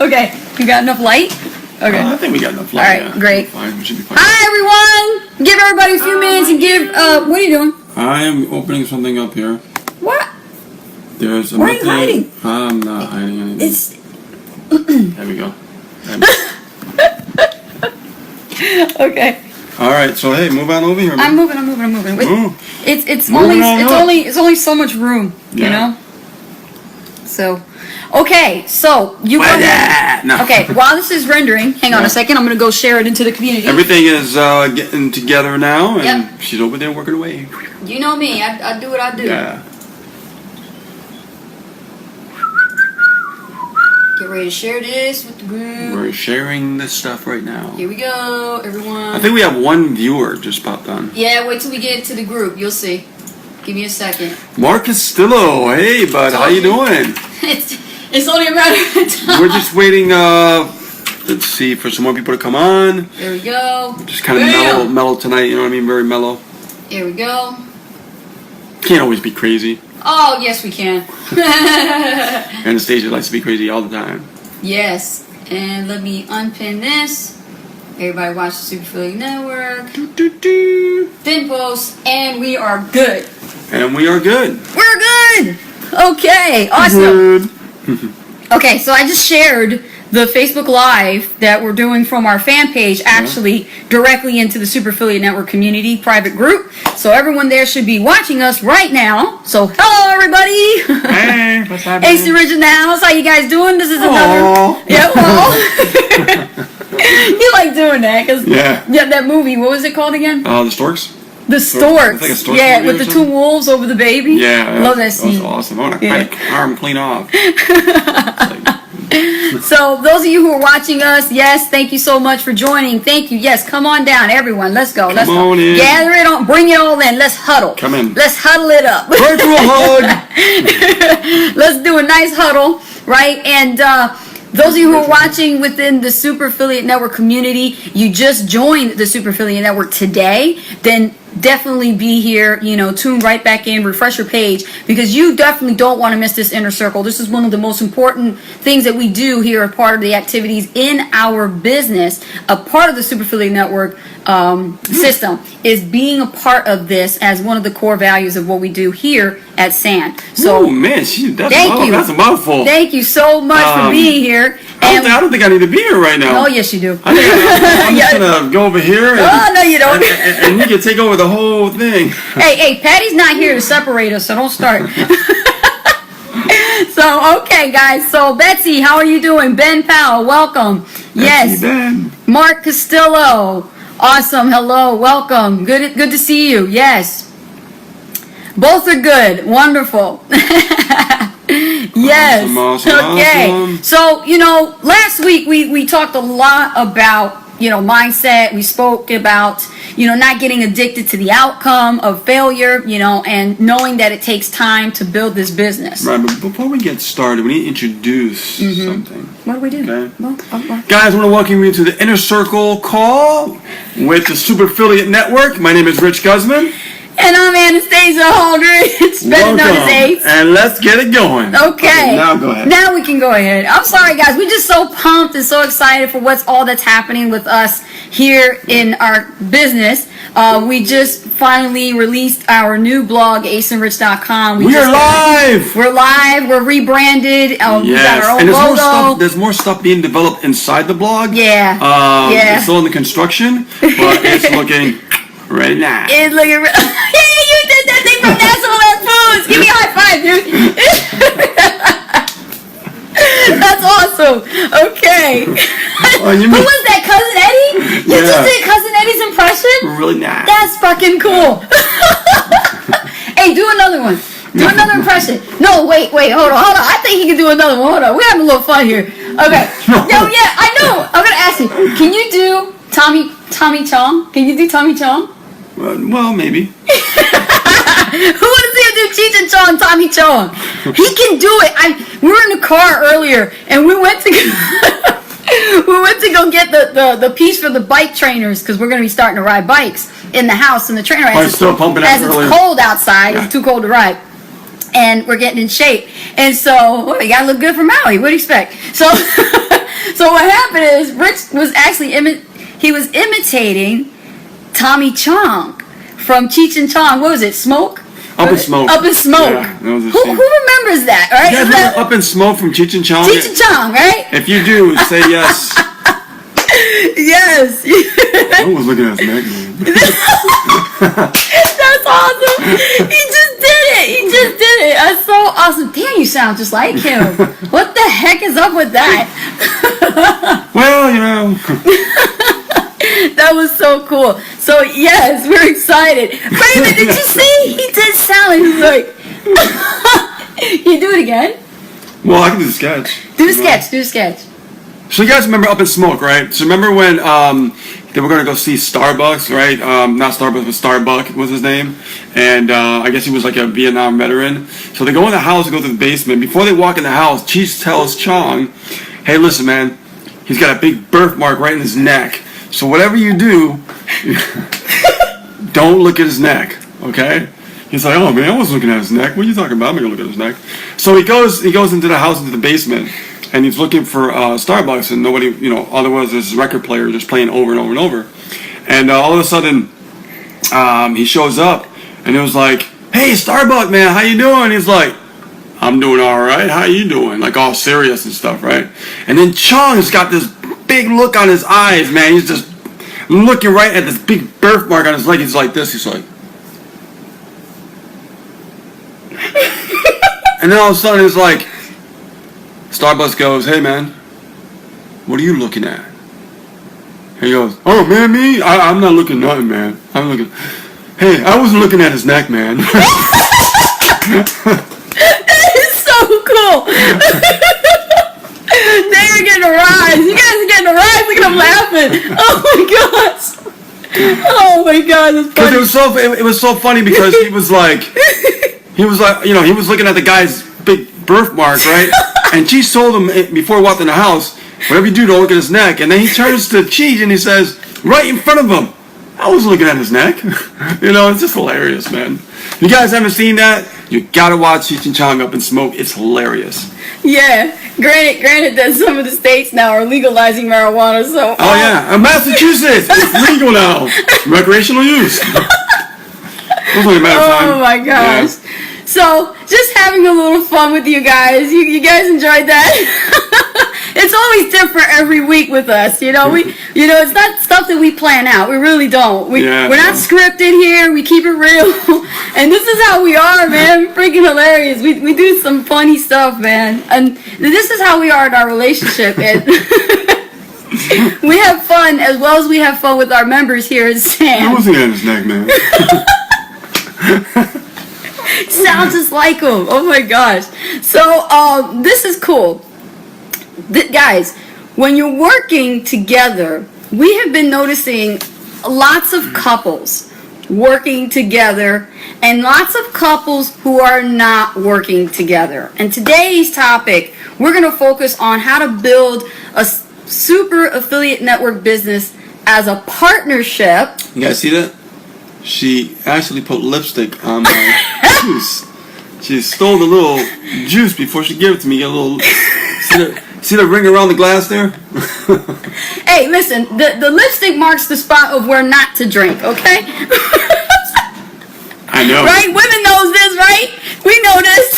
Okay, you got enough light? Okay. I think we got enough light. All right, yeah. great. Fine. We should be fine. Hi, everyone. Give everybody a few minutes and give. What are you doing? I am opening something up here. What? There's a Why are you hiding? I'm not hiding anything. It's. There we go. Okay. All right. So hey, move on over here. I'm Man. moving. Ooh. It's Moving on up. only so much room, you Yeah. know. So, okay. So you go What ahead. that? No. Okay. While this is rendering, hang on Yeah. a second. I'm gonna go share it into the community. Everything is getting together now, and Yep. she's over there working away. You know me. I do what I do. Yeah. Get ready to share this with the group. We're sharing this stuff right now. Here we go, everyone. I think we have one viewer just popped on. Yeah, wait till we get to the group. You'll see. Give me a second. Mark Castillo. Hey, bud. How you doing? It's only a matter of time. We're just waiting. Let's see for some more people to come on. There we go. Just kind of mellow tonight. You know what I mean? Very mellow. Here we go. Can't always be crazy. Oh, yes, we can. Anastasia likes to be crazy all the time. Yes. And let me unpin this. Everybody watch the Super Philly Network. Doo-doo-doo. Pin post. And we are good. And we are good. We're good. Okay. Awesome. Good. Okay, so I just shared the Facebook Live that we're doing from our fan page actually directly into the Super Affiliate Network community private group. So everyone there should be watching us right now. So hello everybody. Hey, what's happening? Ace the Rich in the house. How you guys doing? This is another. Aw. Yeah, well. You like doing that because Yeah. that movie. What was it called again? The storks? The Storks. It's like a Storks yeah, movie with or the something? two wolves over the baby. Yeah. Love that scene. That was awesome. I want to Yeah. cut an arm clean off. So those of you who are watching us, yes, thank you so much for joining. Thank you. Yes, come on down, everyone. Let's go. Let's Come go. on in. Gather it on. Bring it all in. Let's huddle. Come in. Let's huddle it up. Virtual hug. Let's do a nice huddle, right? And those of you who are watching within the Super Affiliate Network community, you just joined the Super Affiliate Network today, then definitely be here, tune right back in, refresh your page, because you definitely don't want to miss this inner circle. This is one of the most important things that we do here as part of the activities in our business. A part of the Super Affiliate Network system is being a part of this as one of the core values of what we do here at SAN. So, Oh man, that's a mouthful. Thank you so much for being here. I don't think I need to be here right now. Oh, yes, you do. I think I'm just gonna go over here. And, Oh, no, you don't. and you can take over the whole thing. Hey, Patty's not here to separate us, so don't start. So, okay, guys. So, Betsy, how are you doing? Ben Powell, welcome. Yes. Ben. Mark Castillo, awesome. Hello, welcome. Good to see you. Yes. Both are good. Wonderful. Yes. Awesome, okay. awesome. So, last week we talked a lot about, mindset. We spoke about, not getting addicted to the outcome of failure, and knowing that it takes time to build this business. Right, but before we get started, we need to introduce something. What do we do? Okay. Well, Guys, I want to welcome you to the Inner Circle call with the Super Affiliate Network. My name is Rich Guzman. And I'm Anastasia Aldridge, better known as Ace. And let's get it going. Okay. Now go ahead. Now we can go ahead. I'm sorry, guys. We're just so pumped and so excited for what's all that's happening with us here in our business. We just finally released our new blog, aceandrich.com. We are live. We're live. We're rebranded. We got Yes, our own and logo. there's more stuff being developed inside the blog. Yeah. Yeah. It's still in the construction, but it's looking really nice. It's looking. Yeah, you did that thing from National Lampoons. Give me a high five, dude. That's awesome. Okay. Who was that, Cousin Eddie? You just did Cousin Eddie's impression? Really nice. That's fucking cool. Hey, do another one. Do another impression. No, wait, hold on. I think he can do another one. Hold on. We're having a little fun here. Okay. No, yeah, I know. I'm gonna ask you. Can you do Tommy Chong? Can you do Tommy Chong? Well, maybe. Who want to see him do Cheech and Chong, Tommy Chong? He can do it. We were in the car earlier, and we went to go get the piece for the bike trainers because we're going to be starting to ride bikes in the house in the trainer. It's still pumping out as it's earlier. cold outside. Yeah. It's too cold to ride. And we're getting in shape. And so, you gotta look good for Maui. What do you expect? So, So what happened is Rich was actually imitating Tommy Chong from Cheech and Chong. What was it? Smoke? Up in Smoke. Up in Smoke. Yeah, that was a who scene. remembers that? Right? You guys remember Up in Smoke from Cheech and Chong? Cheech and Chong, right? If you do, say yes. Yes. I was looking at his neck, man. That's awesome. He just did it. He just did it. That's so awesome. Damn, you sound just like him. What the heck is up with that? Well, you know. That was so cool. So yes, we're excited. Raymond, did you see? He did sound like he's like. You do it again. Well, I can do the sketch. Do the sketch. Do the sketch. So you guys remember Up in Smoke, right? So remember when they were going to go see Starbucks, right? Not Starbucks, but Starbuck was his name. And I guess he was like a Vietnam veteran. So they go in the house and go to the basement. Before they walk in the house, Cheech tells Chong, hey, listen, man, he's got a big birthmark right in his neck. So whatever you do, don't look at his neck, okay? He's like, oh, man, I wasn't looking at his neck. What are you talking about? I'm going to look at his neck. So he goes into the house, into the basement. And he's looking for Starbucks, and nobody, you know, all there was this record player just playing over and over and over. And all of a sudden, he shows up, and it was like, hey, Starbucks, man, how you doing? He's like, I'm doing all right. How you doing? Like all serious and stuff, right? And then Chong's got this big look on his eyes, man. He's just looking right at this big birthmark on his leg. He's like this. He's like, and then all of a sudden, it's like, Starbucks goes, hey man, what are you looking at? He goes, oh man, me? I'm not looking nothing, man. I'm looking, hey, I wasn't looking at his neck, man. That is so cool. They are getting a rise. You guys are getting a rise. Look at them laughing. Oh my gosh. Oh my god, that's Because funny. it was so funny because he was like, you know, he was looking at the guy's big birthmark, right? And Cheech told him before he walked in the house, whatever you do, don't look at his neck. And then he turns to Cheech and he says, right in front of him, I was looking at his neck. You know, it's just hilarious, man. You guys haven't seen that? You gotta watch Cheech and Chong Up in Smoke. It's hilarious. Yeah. Granted that some of the states now are legalizing marijuana, so Oh yeah, Massachusetts, it's legal now, recreational use. It was only a matter of time. Oh my gosh. Yeah. So, just having a little fun with you guys. You guys enjoyed that? It's always different every week with us, you know. It's not stuff that we plan out. We really don't. We're not scripted here. We keep it real. And this is how we are, man. We're freaking hilarious. We do some funny stuff, man. And this is how we are in our relationship. And we have fun as well as we have fun with our members here at I Sam. wasn't at his neck, man. Sounds just like him. Oh my gosh. So, this is cool. Guys, when you're working together, we have been noticing lots of couples working together and lots of couples who are not working together. And today's topic, we're going to focus on how to build a super affiliate network business as a partnership. You guys see that? She actually put lipstick on my juice. She stole the little juice before she gave it to me. Get a little. See the ring around the glass there? Hey, listen, the lipstick marks the spot of where not to drink, okay? I know. Right? Women knows this, right? We know this.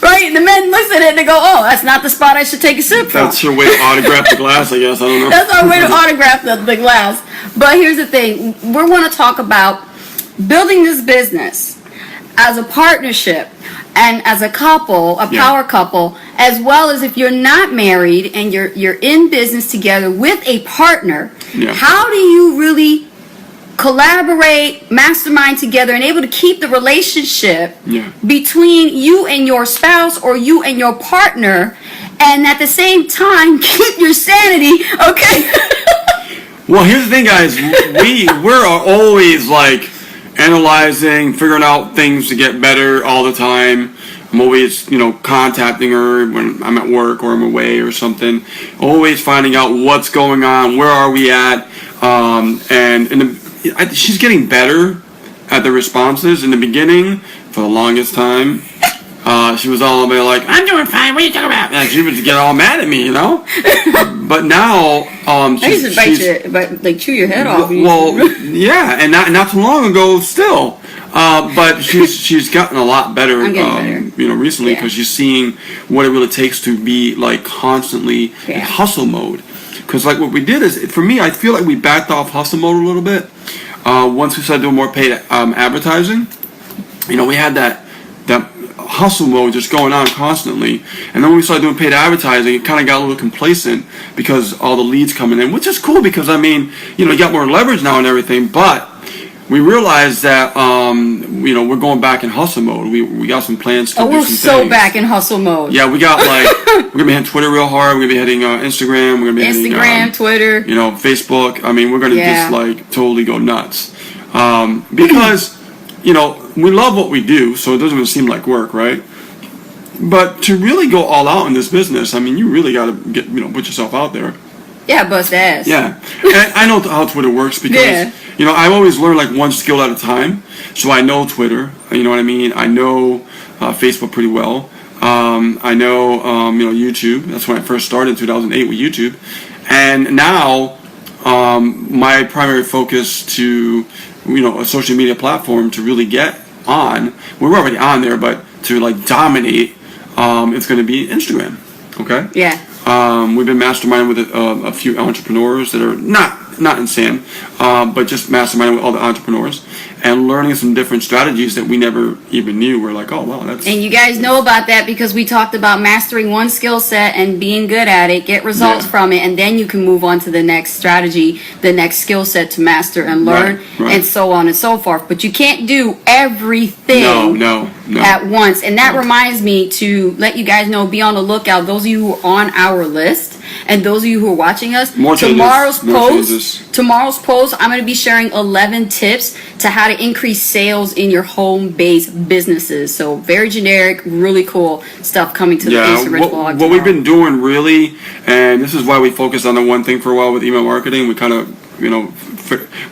Right? The men looks at it and they go, oh, that's not the spot I should take a sip from. That's your way to autograph the glass, I guess. I don't know. That's our way to autograph the glass. But here's the thing. We're going to talk about building this business as a partnership and as a couple, a power couple, as well as if you're not married and you're in business together with a partner. Yeah. How do you really collaborate, mastermind together, and able to keep the relationship between you and your spouse or you and your partner, and at the same time keep your sanity, okay? Well, here's the thing, guys. We're always like analyzing, figuring out things to get better all the time. I'm always, contacting her when I'm at work or I'm away or something. Always finding out what's going on, where are we at, she's getting better at the responses. In the beginning, for the longest time, She was all like, "I'm doing fine. What are you talking about?" And she would get all mad at me, But now, I used to like chew your head off. well, yeah, and not too long ago, still. But she's gotten a lot better, I'm getting better. Recently, Yeah. because she's seeing what it really takes to be like constantly in Yeah. hustle mode. Because like what we did is, for me, I feel like we backed off hustle mode a little bit. Once we started doing more paid advertising, we had that hustle mode just going on constantly, and then when we started doing paid advertising, it kind of got a little complacent because all the leads coming in, which is cool because you got more leverage now and everything, but we realized that we're going back in hustle mode. We got some plans to do we're some so things. back in hustle mode. Yeah, we got we're gonna be hitting Twitter real hard. We're gonna be hitting Instagram. We're gonna be hitting Twitter. Facebook. I mean, we're gonna Yeah. just totally go nuts because we love what we do, so it doesn't even seem like work, right? But to really go all out in this business, I mean, you really got to put yourself out there. Yeah, bust ass. Yeah, and I know how Twitter works because I've always learned like one skill at a time. So I know Twitter. You know what I mean? I know Facebook pretty well. I know YouTube. That's when I first started in 2008 with YouTube, and now my primary focus to a social media platform to really get on. We're already on there, but to dominate, it's going to be Instagram. Okay. Yeah. We've been masterminding with a few entrepreneurs that are not insane, but just masterminding with all the entrepreneurs and learning some different strategies that we never even knew. We're like, oh wow, that's. And you guys know about that because we talked about mastering one skill set and being good at it, get results from it, and then you can move on to the next strategy, the next skill set to master and learn, Right. and so on and so forth. But you can't do everything No. at once. And that reminds me to let you guys know, be on the lookout. Those of you who are on our list and those of you who are watching us, More changes. More changes. tomorrow's post, I'm going to be sharing 11 tips to how to increase sales in your home-based businesses. So very generic, really cool stuff coming to the Ace of Rich blog. What we've been doing really, and this is why we focused on the one thing for a while with email marketing. We kind of,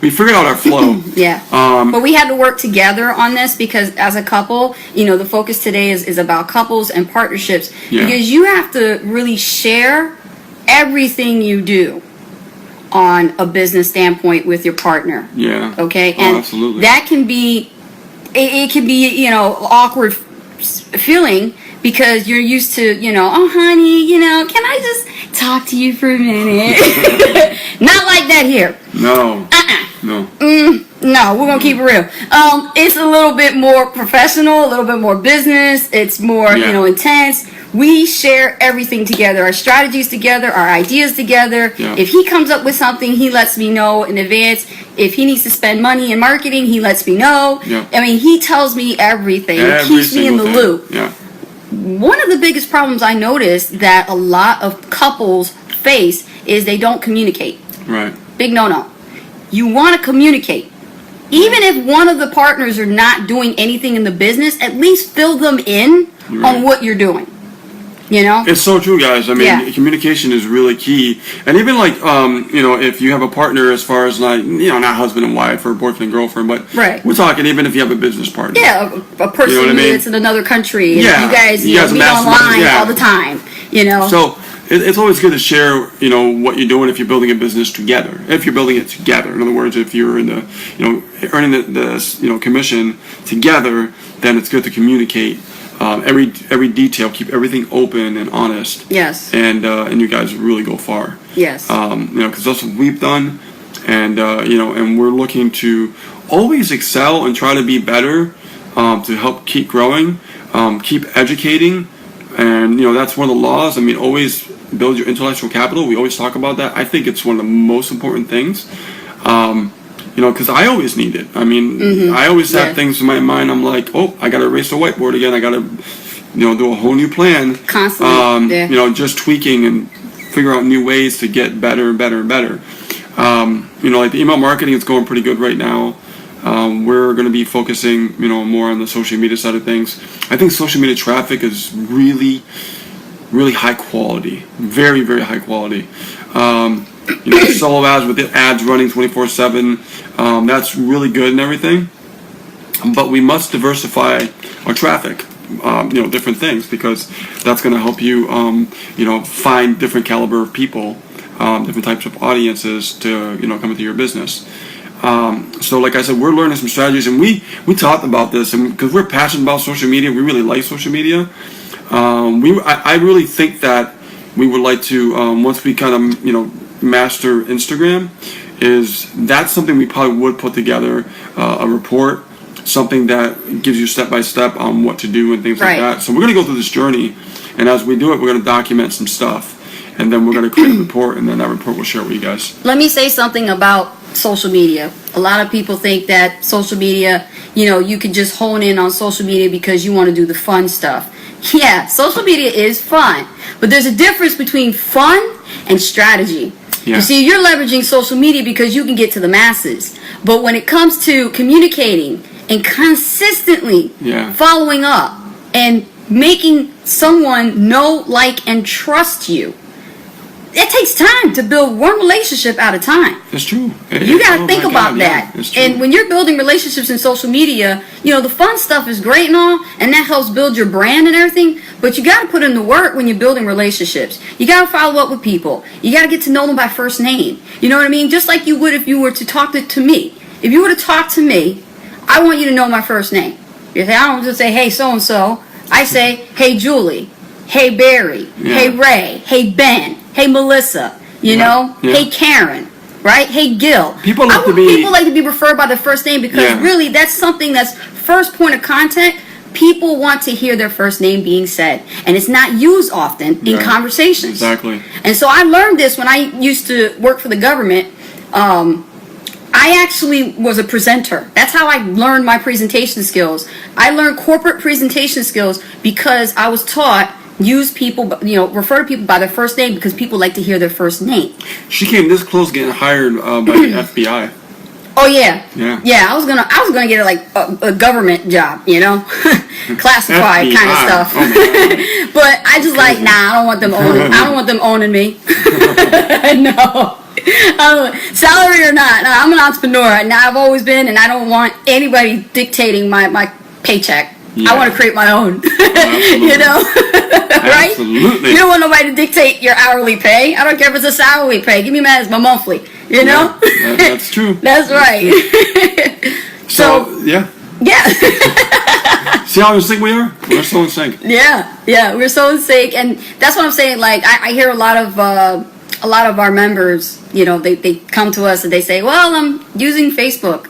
we figured out our flow. Yeah. But we had to work together on this because as a couple, the focus today is about couples and partnerships because you have to really share everything you do on a business standpoint with your partner. Yeah. Okay. Oh, And absolutely. that can be, it can be, awkward feeling because you're used to, oh honey, can I just talk to you for a minute? Not like that here. No. No. No, we're gonna keep it real. It's a little bit more professional, a little bit more business. It's more, intense. We share everything together, our strategies together, our ideas together. Yeah. If he comes up with something, he lets me know in advance. If he needs to spend money in marketing, he lets me know. Yeah. I mean, he tells me everything. Every Keeps me in the single thing. loop. Yeah. One of the biggest problems I noticed that a lot of couples face is they don't communicate. Right. Big no-no. You want to communicate. Even if one of the partners are not doing anything in the business, at least fill them in on what you're doing. It's so true, guys. I mean, Yeah. communication is really key. And even if you have a partner as far as not husband and wife or boyfriend and girlfriend, but Right. we're talking even if you have a business partner. Yeah, a person You know what I mean? that's in another country. And Yeah. You guys, You guys meet mastermind, online yeah. all the time. So it's always good to share, what you're doing if you're building a business together. If you're building it together, in other words, if you're in the, earning the commission together, then it's good to communicate every detail, keep everything open and honest. Yes. And you guys really go far. Yes. Because that's what we've done, and and we're looking to always excel and try to be better, to help keep growing, keep educating. And that's one of the laws. I mean, always build your intellectual capital. We always talk about that. I think it's one of the most important things. Because I always need it. I mean, I always have things in my mind. I'm like, oh, I got to erase the whiteboard again. I got to, do a whole new plan. Constantly. Just tweaking and figure out new ways to get better and better and better. Like the email marketing is going pretty good right now. We're going to be focusing, more on the social media side of things. I think social media traffic is really, really high quality, very, very high quality. Solo ads with the ads running 24/7, that's really good and everything. But we must diversify our traffic. different things, because that's going to help you, find different caliber of people, different types of audiences to, come into your business. So like I said, we're learning some strategies, and we talked about this, and because we're passionate about social media, we really like social media. I really think that we would like to, once we kind of, master Instagram, that's something we probably would put together, a report, something that gives you step-by-step on what to do and things like that. So we're going to go through this journey, and as we do it, we're going to document some stuff, and then we're going to create a report, and then that report we'll share with you guys. Let me say something about social media. A lot of people think that social media, you can just hone in on social media because you want to do the fun stuff. Yeah, social media is fun, but there's a difference between fun and strategy. Yeah. You see, you're leveraging social media because you can get to the masses, but when it comes to communicating and consistently following up and making someone know, like, and trust you, it takes time to build one relationship at a time. That's true. You got to think about that. Yeah, and when you're building relationships in social media, the fun stuff is great and all, and that helps build your brand and everything, but you got to put in the work when you're building relationships. You got to follow up with people. You got to get to know them by first name. You know what I mean? Just like you would if you were to talk to me. If you were to talk to me, I want you to know my first name. You say, I don't just say, hey, so-and-so. I say, hey, Julie. Hey, Barry. Hey, Ray. Hey, Ben. Hey, Melissa, hey, Karen, right? Hey, Gil. People like to be referred by their first name because really that's something that's first point of contact. People want to hear their first name being said, and it's not used often in conversations. Exactly. And so I learned this when I used to work for the government. I actually was a presenter. That's how I learned my presentation skills. I learned corporate presentation skills because I was taught use people, refer to people by their first name because people like to hear their first name. She came this close getting hired by the FBI. Oh yeah. Yeah. I was gonna get a government job, classified FBI. kind of stuff. Oh but I just like, nah, I don't want them owning me. No. Salary or not, I'm an entrepreneur, and I've always been, and I don't want anybody dictating my paycheck. I want to create my own. Right? Absolutely. You don't want nobody to dictate your hourly pay. I don't care if it's a salary pay. Give me mine as my monthly. Yeah, that's true. That's right. So yeah. See how in sync we are? We're so in sync. Yeah, we're so in sync, and that's what I'm saying. Like I hear a lot of our members, they come to us and they say, well, I'm using Facebook.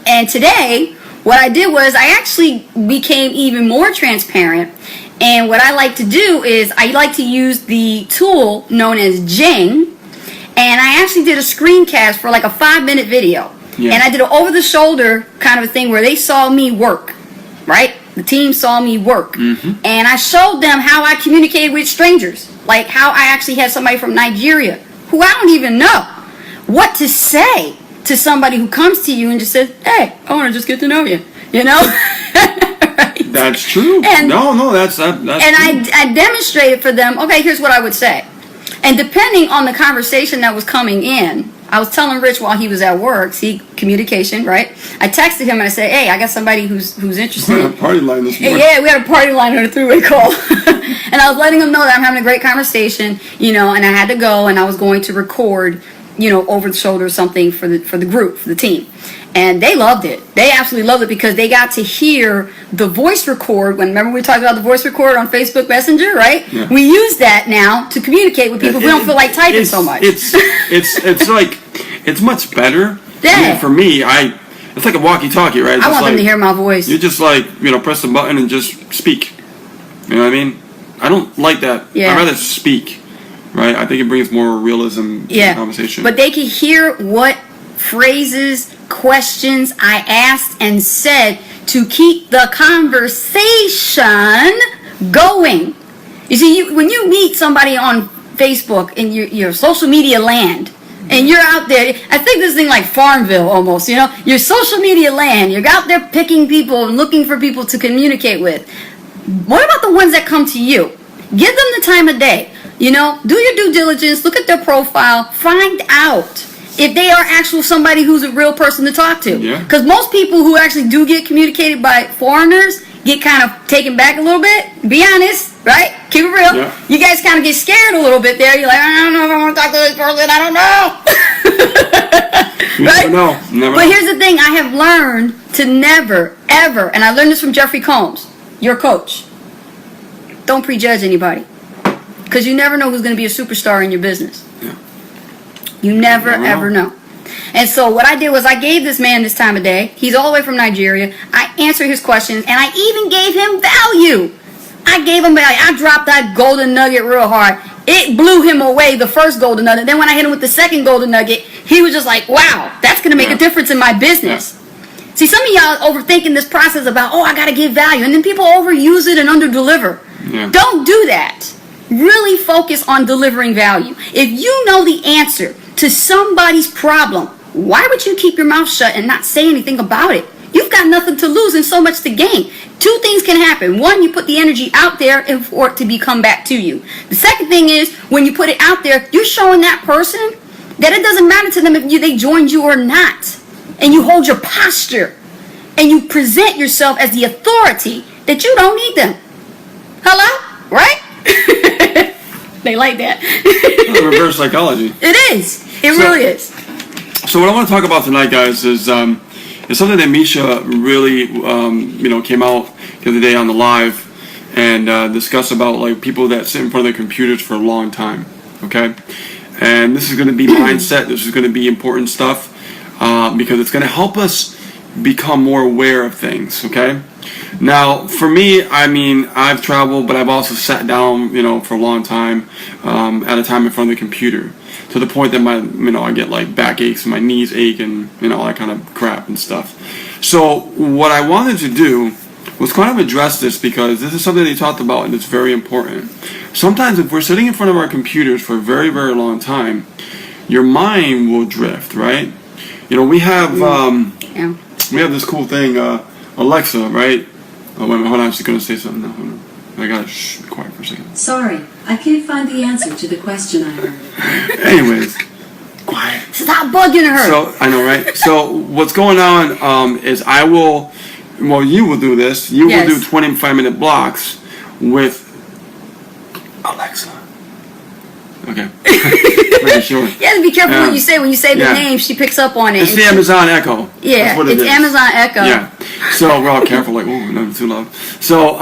And today, what I did was I actually became even more transparent. And what I like to do is I like to use the tool known as Jing. And I actually did a screencast for like a 5-minute video. Yeah. And I did an over-the-shoulder kind of a thing where they saw me work, right? The team saw me work. Mm-hmm. And I showed them how I communicated with strangers. Like how I actually had somebody from Nigeria who I don't even know what to say to somebody who comes to you and just says, hey, I want to just get to know you, Right? That's true. And, that's and true. I demonstrated for them, okay, here's what I would say. And depending on the conversation that was coming in, I was telling Rich while he was at work, see, communication, right? I texted him and I said, hey, I got somebody who's interested. We had a party line this morning. Yeah, we had a party line on a 3-way call. And I was letting him know that I'm having a great conversation, and I had to go and I was going to record, over the shoulder something for the group, for the team. And they loved it. They absolutely loved it because they got to hear the voice record. Remember we talked about the voice record on Facebook Messenger, right? Yeah. We use that now to communicate with people. We don't feel like typing so much. It's like, it's much better. Yeah. I mean, for me, it's like a walkie-talkie, right? I want them to hear my voice. You just press the button and just speak. You know what I mean? I don't like that. Yeah. I'd rather speak, right? I think it brings more realism to the conversation. But they can hear what phrases, questions I asked and said to keep the conversation going. You see, when you meet somebody on Facebook in your social media land, and you're out there, I think this thing like Farmville almost, your social media land, you're out there picking people and looking for people to communicate with. What about the ones that come to you? Give them the time of day. Do your due diligence, look at their profile, find out if they are actually somebody who's a real person to talk to. Yeah. Because most people who actually do get communicated by foreigners get kind of taken back a little bit? Be honest, right? Keep it real. Yeah. You guys kind of get scared a little bit there. You're like, I don't know if I want to talk to this person. I don't know. You never know. Never But know. here's the thing. I have learned to never, ever, and I learned this from Jeffrey Combs, your coach. Don't prejudge anybody. Because you never know who's going to be a superstar in your business. Yeah. You never, Never know. ever know. And so what I did was I gave this man this time of day. He's all the way from Nigeria. I answered his questions, and I even gave him value. I gave him value. I dropped that golden nugget real hard. It blew him away, the first golden nugget. Then when I hit him with the second golden nugget, he was just like, wow, that's going to make a difference in my business. See, some of y'all overthinking this process about, oh, I got to give value. And then people overuse it and underdeliver. Yeah. Don't do that. Really focus on delivering value. If you know the answer to somebody's problem, why would you keep your mouth shut and not say anything about it? You've got nothing to lose and so much to gain. Two things can happen. One, you put the energy out there and for it to be come back to you. The second thing is, when you put it out there, you're showing that person that it doesn't matter to them if they joined you or not. And you hold your posture and you present yourself as the authority that you don't need them. Hello? Right? They like that. Reverse psychology. It is. It So- really is. So what I want to talk about tonight, guys, is something that Misha really, came out the other day on the live and discussed about like people that sit in front of their computers for a long time. Okay, and this is going to be mindset. This is going to be important stuff because it's going to help us become more aware of things. Okay. Now, for me, I mean, I've traveled, but I've also sat down, for a long time at a time in front of the computer. To the point that I get like back aches and my knees ache and all that kind of crap and stuff. So what I wanted to do was kind of address this because this is something they talked about and it's very important. Sometimes if we're sitting in front of our computers for a very, very long time, your mind will drift, right? We have Yeah. we have this cool thing, Alexa, right? Oh, wait a minute, hold on, she's gonna say something now. Hold on. I gotta be quiet for a second. Sorry, I can't find the answer to the question I heard. Anyways, quiet. Stop bugging her. So I know, right? So what's going on is you will do this. You Yes. will do 25-minute blocks with Alexa. Okay. Pretty sure. You have to be careful Yeah. what you say. When you say the Yeah. name, she picks up on it. It's And the she- Amazon Echo. Yeah, That's what it it's is. Amazon Echo. Yeah. So we're all careful, like, oh, not too loud. So,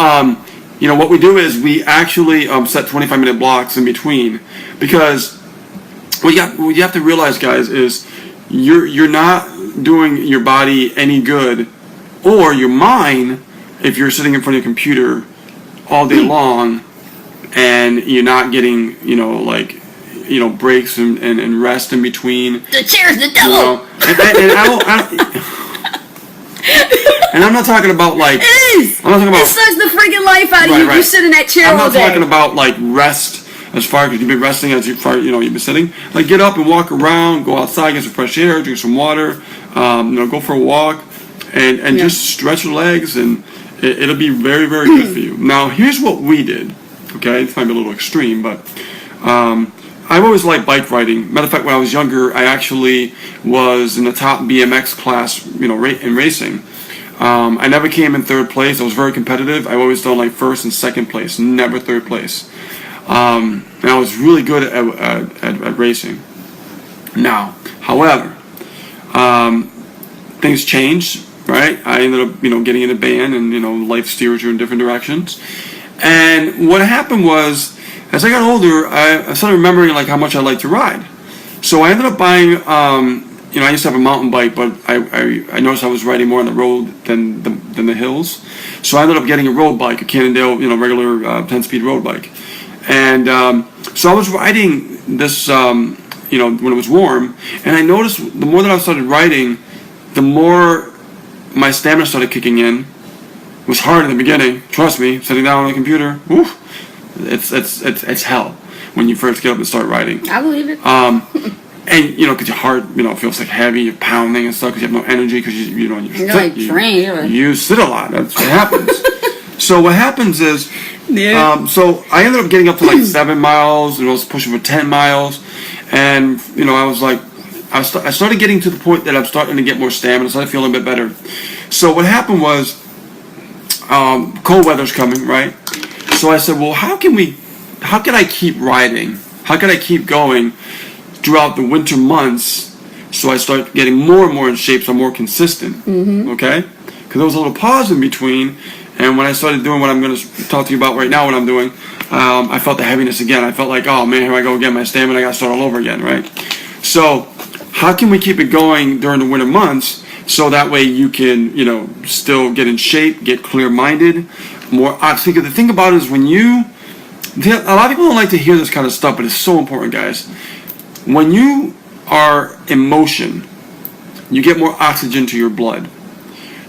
what we do is we actually set 25-minute blocks in between because what you have to realize, guys, is you're not doing your body any good or your mind if you're sitting in front of your computer all day long and you're not getting, breaks and rest in between. The chair's the You devil. know? And I'm not talking about like. It is. I'm not talking about. It sucks the freaking life out of Right, you. right. You sit in that chair I'm all not day. talking about like rest as far as you've been resting as you've been sitting. Like get up and walk around, go outside, get some fresh air, drink some water, go for a walk, and Yeah. just stretch your legs, and it'll be very, very good for you. Now here's what we did. Okay, this might be a little extreme, but I've always liked bike riding. Matter of fact, when I was younger, I actually was in the top BMX class, in racing. I never came in third place. I was very competitive. I always done like first and second place, never third place. And I was really good at racing. Now, however, things changed, right? I ended up, getting in a band and, life steers you in different directions. And what happened was, as I got older, I started remembering like how much I liked to ride. So I ended up buying, I used to have a mountain bike, but I noticed I was riding more on the road than the hills. So I ended up getting a road bike, a Cannondale, regular 10-speed road bike. And so I was riding this, when it was warm, and I noticed the more that I started riding, the more my stamina started kicking in. It was hard in the beginning, trust me. Sitting down on the computer, whew, it's hell when you first get up and start riding. I believe it. And because your heart, feels like heavy, you're pounding and stuff because you have no energy because you're You're like drained. You're like- you sit a lot. That's what happens. So what happens is, Yeah. so I ended up getting up to like 7 miles, and I was pushing for 10 miles, and I was like, I started getting to the point that I'm starting to get more stamina. I started feeling a bit better. So what happened was, cold weather's coming, right? So I said, well, how can I keep riding? How can I keep going throughout the winter months so I start getting more and more in shape, so I'm more consistent, okay? Because there was a little pause in between, and when I started doing what I'm going to talk to you about right now, what I'm doing, I felt the heaviness again. I felt like, oh man, here I go again, my stamina, I got to start all over again, right? So how can we keep it going during the winter months so that way you can, still get in shape, get clear-minded, more. I think the thing about it is a lot of people don't like to hear this kind of stuff, but it's so important, guys. When you are in motion, you get more oxygen to your blood.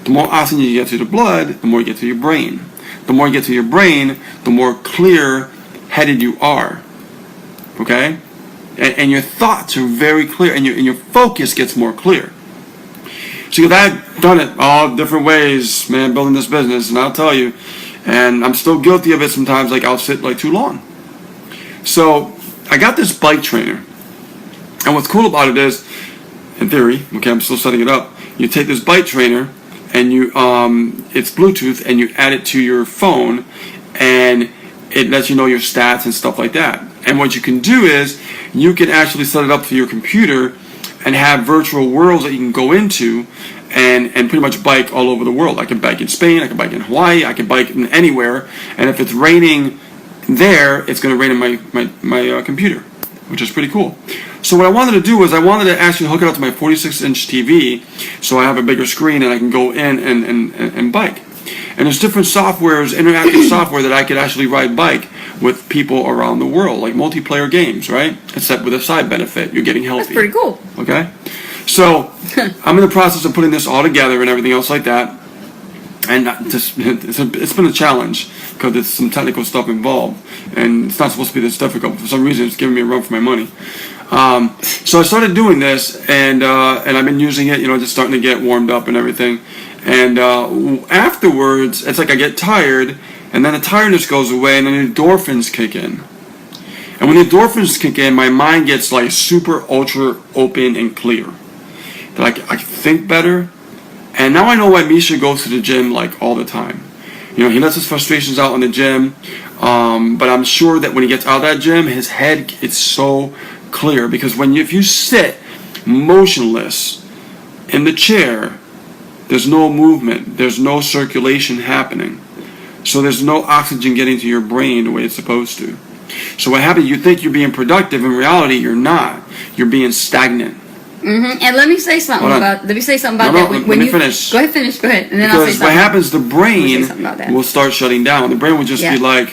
The more oxygen you get to the blood, the more you get to your brain. The more you get to your brain, the more clear-headed you are. Okay? And your thoughts are very clear, and your focus gets more clear. So I've done it all different ways, man, building this business, and I'll tell you, and I'm still guilty of it sometimes, like I'll sit like too long. So I got this bike trainer, and what's cool about it is, in theory, okay, I'm still setting it up, you take this bike trainer, and it's Bluetooth, and you add it to your phone, and it lets you know your stats and stuff like that. And what you can do is, you can actually set it up to your computer and have virtual worlds that you can go into and pretty much bike all over the world. I can bike in Spain, I can bike in Hawaii, I can bike in anywhere, and if it's raining there, it's going to rain in my computer, which is pretty cool. So what I wanted to do was I wanted to actually hook it up to my 46-inch TV so I have a bigger screen and I can go in and bike. And there's different softwares, interactive software that I could actually ride bike with people around the world, like multiplayer games, right? Except with a side benefit, you're getting healthy. That's pretty cool. Okay? So, I'm in the process of putting this all together and everything else like that. And it's been a challenge because there's some technical stuff involved. And it's not supposed to be this difficult. For some reason, it's giving me a run for my money. So I started doing this, and I've been using it, just starting to get warmed up and everything. And afterwards, it's like I get tired, and then the tiredness goes away, and then the endorphins kick in. And when the endorphins kick in, my mind gets like super ultra open and clear. That I can think better. And now I know why Misha goes to the gym like all the time. He lets his frustrations out in the gym. But I'm sure that when he gets out of that gym, his head gets so clear. Because if you sit motionless in the chair, there's no movement. There's no circulation happening. So there's no oxygen getting to your brain the way it's supposed to. So what happens, you think you're being productive. In reality, you're not. You're being stagnant. Mm-hmm. And let me say something about that. Let me finish. Go ahead, and then because I'll say something. What happens, the brain will start shutting down. The brain would just be like,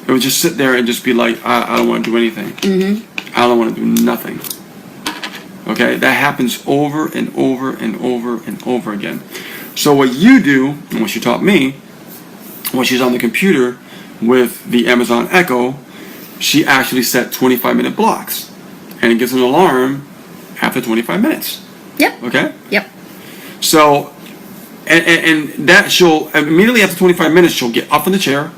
it would just sit there and just be like, I don't want to do anything. Mm-hmm. I don't want to do nothing. Okay, that happens over and over and over and over again. So what you do, and what she taught me, when she's on the computer with the Amazon Echo, she actually set 25-minute blocks, and it gets an alarm after 25 minutes. Yep. Okay? Yep. So, and that she'll, immediately after 25 minutes, she'll get up in the chair,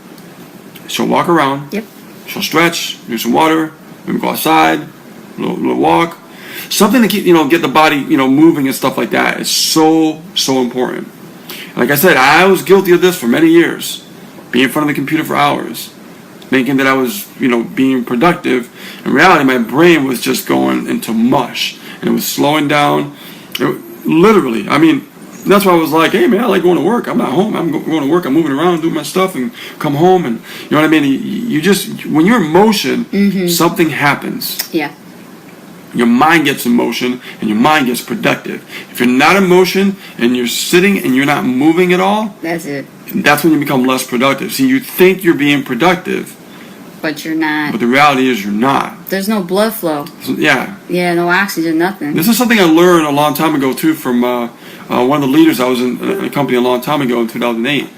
she'll walk around, Yep. she'll stretch, drink some water, maybe go outside, a little walk. Something to keep, get the body, moving and stuff like that is so, so important. And like I said, I was guilty of this for many years. Being in front of the computer for hours, thinking that I was, being productive. In reality, my brain was just going into mush. And it was slowing down. Literally, that's why I was like, hey man, I like going to work. I'm not home. I'm going to work. I'm moving around, doing my stuff, and come home. And you know what I mean? You just, when you're in motion, something happens. Yeah. Your mind gets in motion, and your mind gets productive. If you're not in motion, and you're sitting, and you're not moving at all, That's it. that's when you become less productive. See, you think you're being productive, But you're not. but the reality is you're not. There's no blood flow. So, yeah. Yeah, no oxygen, nothing. This is something I learned a long time ago, too, from one of the leaders. I was in a company a long time ago in 2008.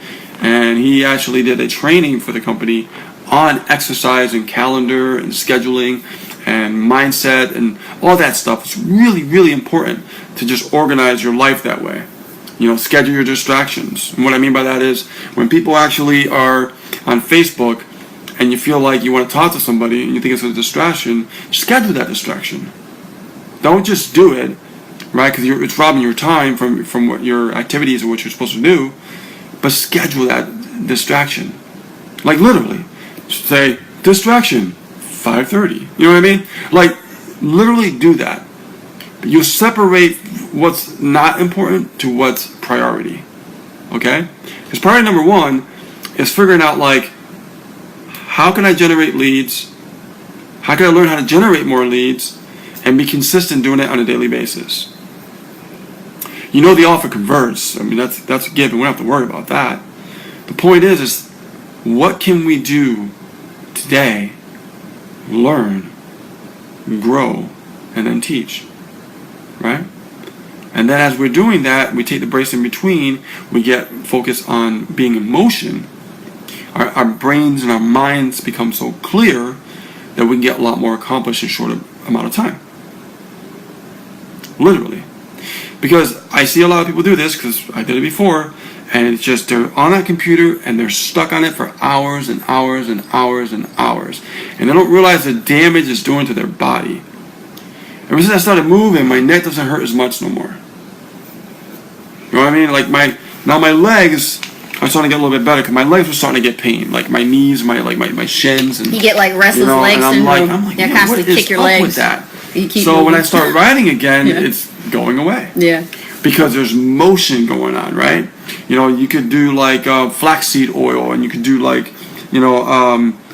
And he actually did a training for the company on exercise and calendar and scheduling and mindset and all that stuff. It's really, really important to just organize your life that way. Schedule your distractions. And what I mean by that is when people actually are on Facebook and you feel like you want to talk to somebody and you think it's a distraction, schedule that distraction. Don't just do it, right? Because it's robbing your time from what your activities or what you're supposed to do. but schedule that distraction. Like literally, say distraction, 5:30. You know what I mean? Like literally do that. You separate what's not important to what's priority. Okay? Because priority number one is figuring out like, how can I generate leads? How can I learn how to generate more leads and be consistent doing it on a daily basis? You know the offer converts. I mean, that's a given. We don't have to worry about that. The point is what can we do today, learn, grow, and then teach, right? And then as we're doing that, we take the breaks in between, we get focused on being in motion. Our brains and our minds become so clear that we can get a lot more accomplished in a short amount of time. Literally. Because I see a lot of people do this, because I did it before, and it's just they're on that computer and they're stuck on it for hours and hours and hours and hours. And they don't realize the damage it's doing to their body. Ever since I started moving, my neck doesn't hurt as much no more. You know what I mean? Like my legs are starting to get a little bit better, because my legs were starting to get pain. Like my knees, my shins, and You get like restless leg and syndrome. I'm like, you man, constantly what is kick your up legs. with that? You keep So when moving. I start riding again, Yeah. it's going away. Yeah. Because there's motion going on, right? You know, you could do like flaxseed oil, and you could do like,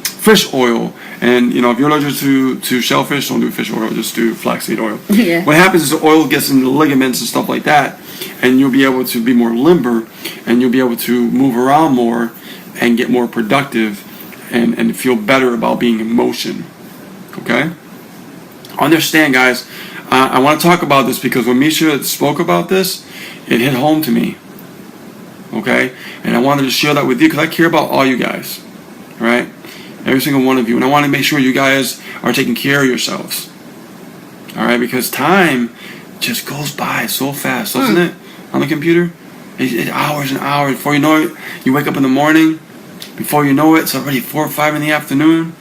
fish oil. And, if you're allergic to shellfish, don't do fish oil, just do flaxseed oil. Yeah. What happens is the oil gets into the ligaments and stuff like that, and you'll be able to be more limber, and you'll be able to move around more and get more productive and feel better about being in motion. Okay? Understand, guys, I want to talk about this because when Misha spoke about this, it hit home to me. Okay? And I wanted to share that with you because I care about all you guys. Right? Every single one of you. And I want to make sure you guys are taking care of yourselves. Alright? Because time just goes by so fast, doesn't it? On the computer? It's hours and hours. Before you know it, you wake up in the morning. Before you know it, it's already 4 or 5 in the afternoon.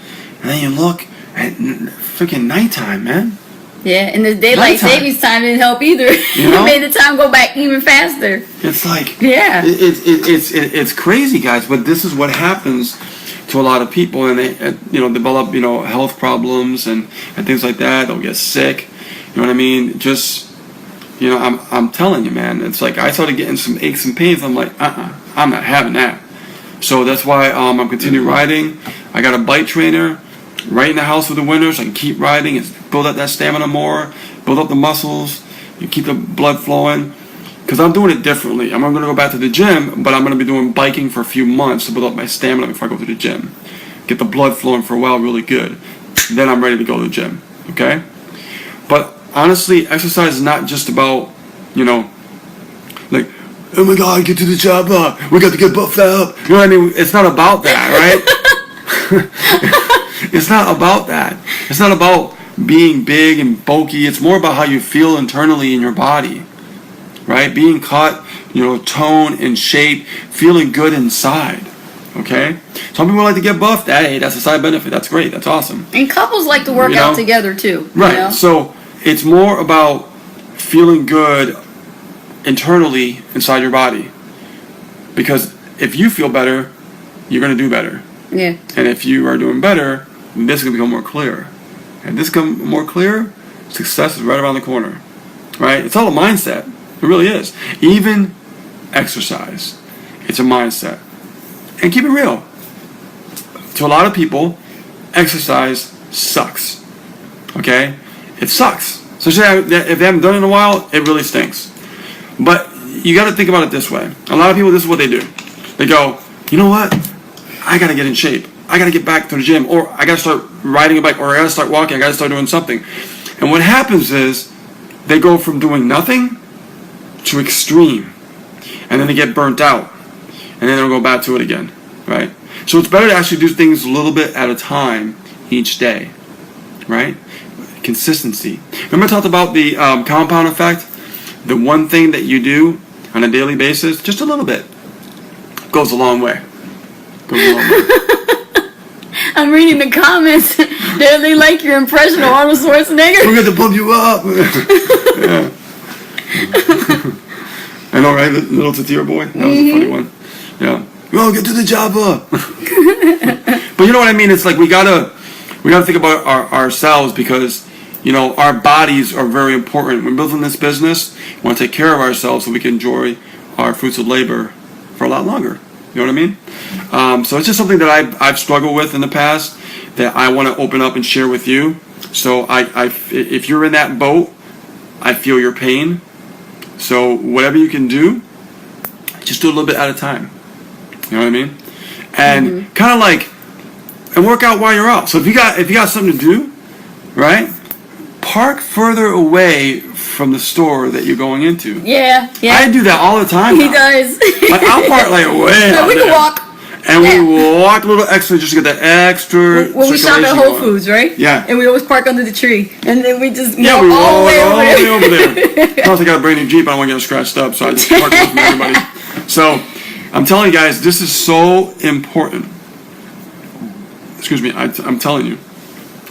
And then you look at freaking nighttime, man. Yeah, and the daylight Nighttime. savings time didn't help either. You know? It made the time go back even faster. It's like, Yeah. it's crazy, guys. But this is what happens to a lot of people, and they develop health problems and things like that. They'll get sick. You know what I mean? Just I'm telling you, man. It's like I started getting some aches and pains. I'm like, I'm not having that. So that's why I'm continuing riding. I got a bike trainer right in the house for the winter, so I can keep riding and build up that stamina more, build up the muscles, and keep the blood flowing. Because I'm doing it differently. I'm going to go back to the gym, but I'm going to be doing biking for a few months to build up my stamina before I go to the gym. Get the blood flowing for a while really good. Then I'm ready to go to the gym. Okay? But honestly, exercise is not just about, like, oh my God, get to the job up. We got to get buffed up. You know what I mean? It's not about that, right? It's not about that. It's not about being big and bulky. It's more about how you feel internally in your body, right? Being cut, tone and shape, feeling good inside. Okay? Some people like to get buffed. Hey, that's a side benefit. That's great. That's awesome. And couples like to work out together too. Right. So it's more about feeling good internally inside your body. Because if you feel better, you're going to do better. Yeah. And if you are doing better, this is going to become more clear. And this become more clear, success is right around the corner. Right? It's all a mindset. It really is. Even exercise. It's a mindset. And keep it real. To a lot of people, exercise sucks. Okay? It sucks. So if they haven't done it in a while, it really stinks. But you got to think about it this way. A lot of people, this is what they do. They go, you know what? I got to get in shape. I got to get back to the gym. Or I got to start riding a bike. Or I got to start walking. I got to start doing something. And what happens is they go from doing nothing to extreme. And then they get burnt out. And then they'll go back to it again. Right? So it's better to actually do things a little bit at a time each day. Right? Consistency. Remember I talked about the compound effect? The one thing that you do on a daily basis, just a little bit, goes a long way. Goes a long way. I'm reading the comments. They like your impression of Arnold Schwarzenegger. We're going to pump you up. Yeah. I know, right? Little Tatira boy. That was a funny one. Yeah. Well, get to the Java. But you know what I mean? It's like we gotta think about ourselves, because you know our bodies are very important. When building this business, we want to take care of ourselves so we can enjoy our fruits of labor for a lot longer. You know what I mean? So it's just something that I've struggled with in the past that I want to open up and share with you. So if you're in that boat, I feel your pain. So whatever you can do, just do a little bit at a time. You know what I mean? And kind of like, and work out while you're out. So if you got something to do, right? Park further away from the store that you're going into. Yeah. I do that all the time. He now. does. Like I'll park like way So out we can there. walk. And Yeah. we walk a little extra just to get that extra. When we shop at circulation Whole going. Foods, right? Yeah. And we always park under the tree, and then we just Yeah, walk we all the way roll all the way over over there. there. Plus, I got a brand new Jeep. I don't want to get it scratched up, so I just park away from everybody. So, I'm telling you guys, this is so important. Excuse me, I'm telling you.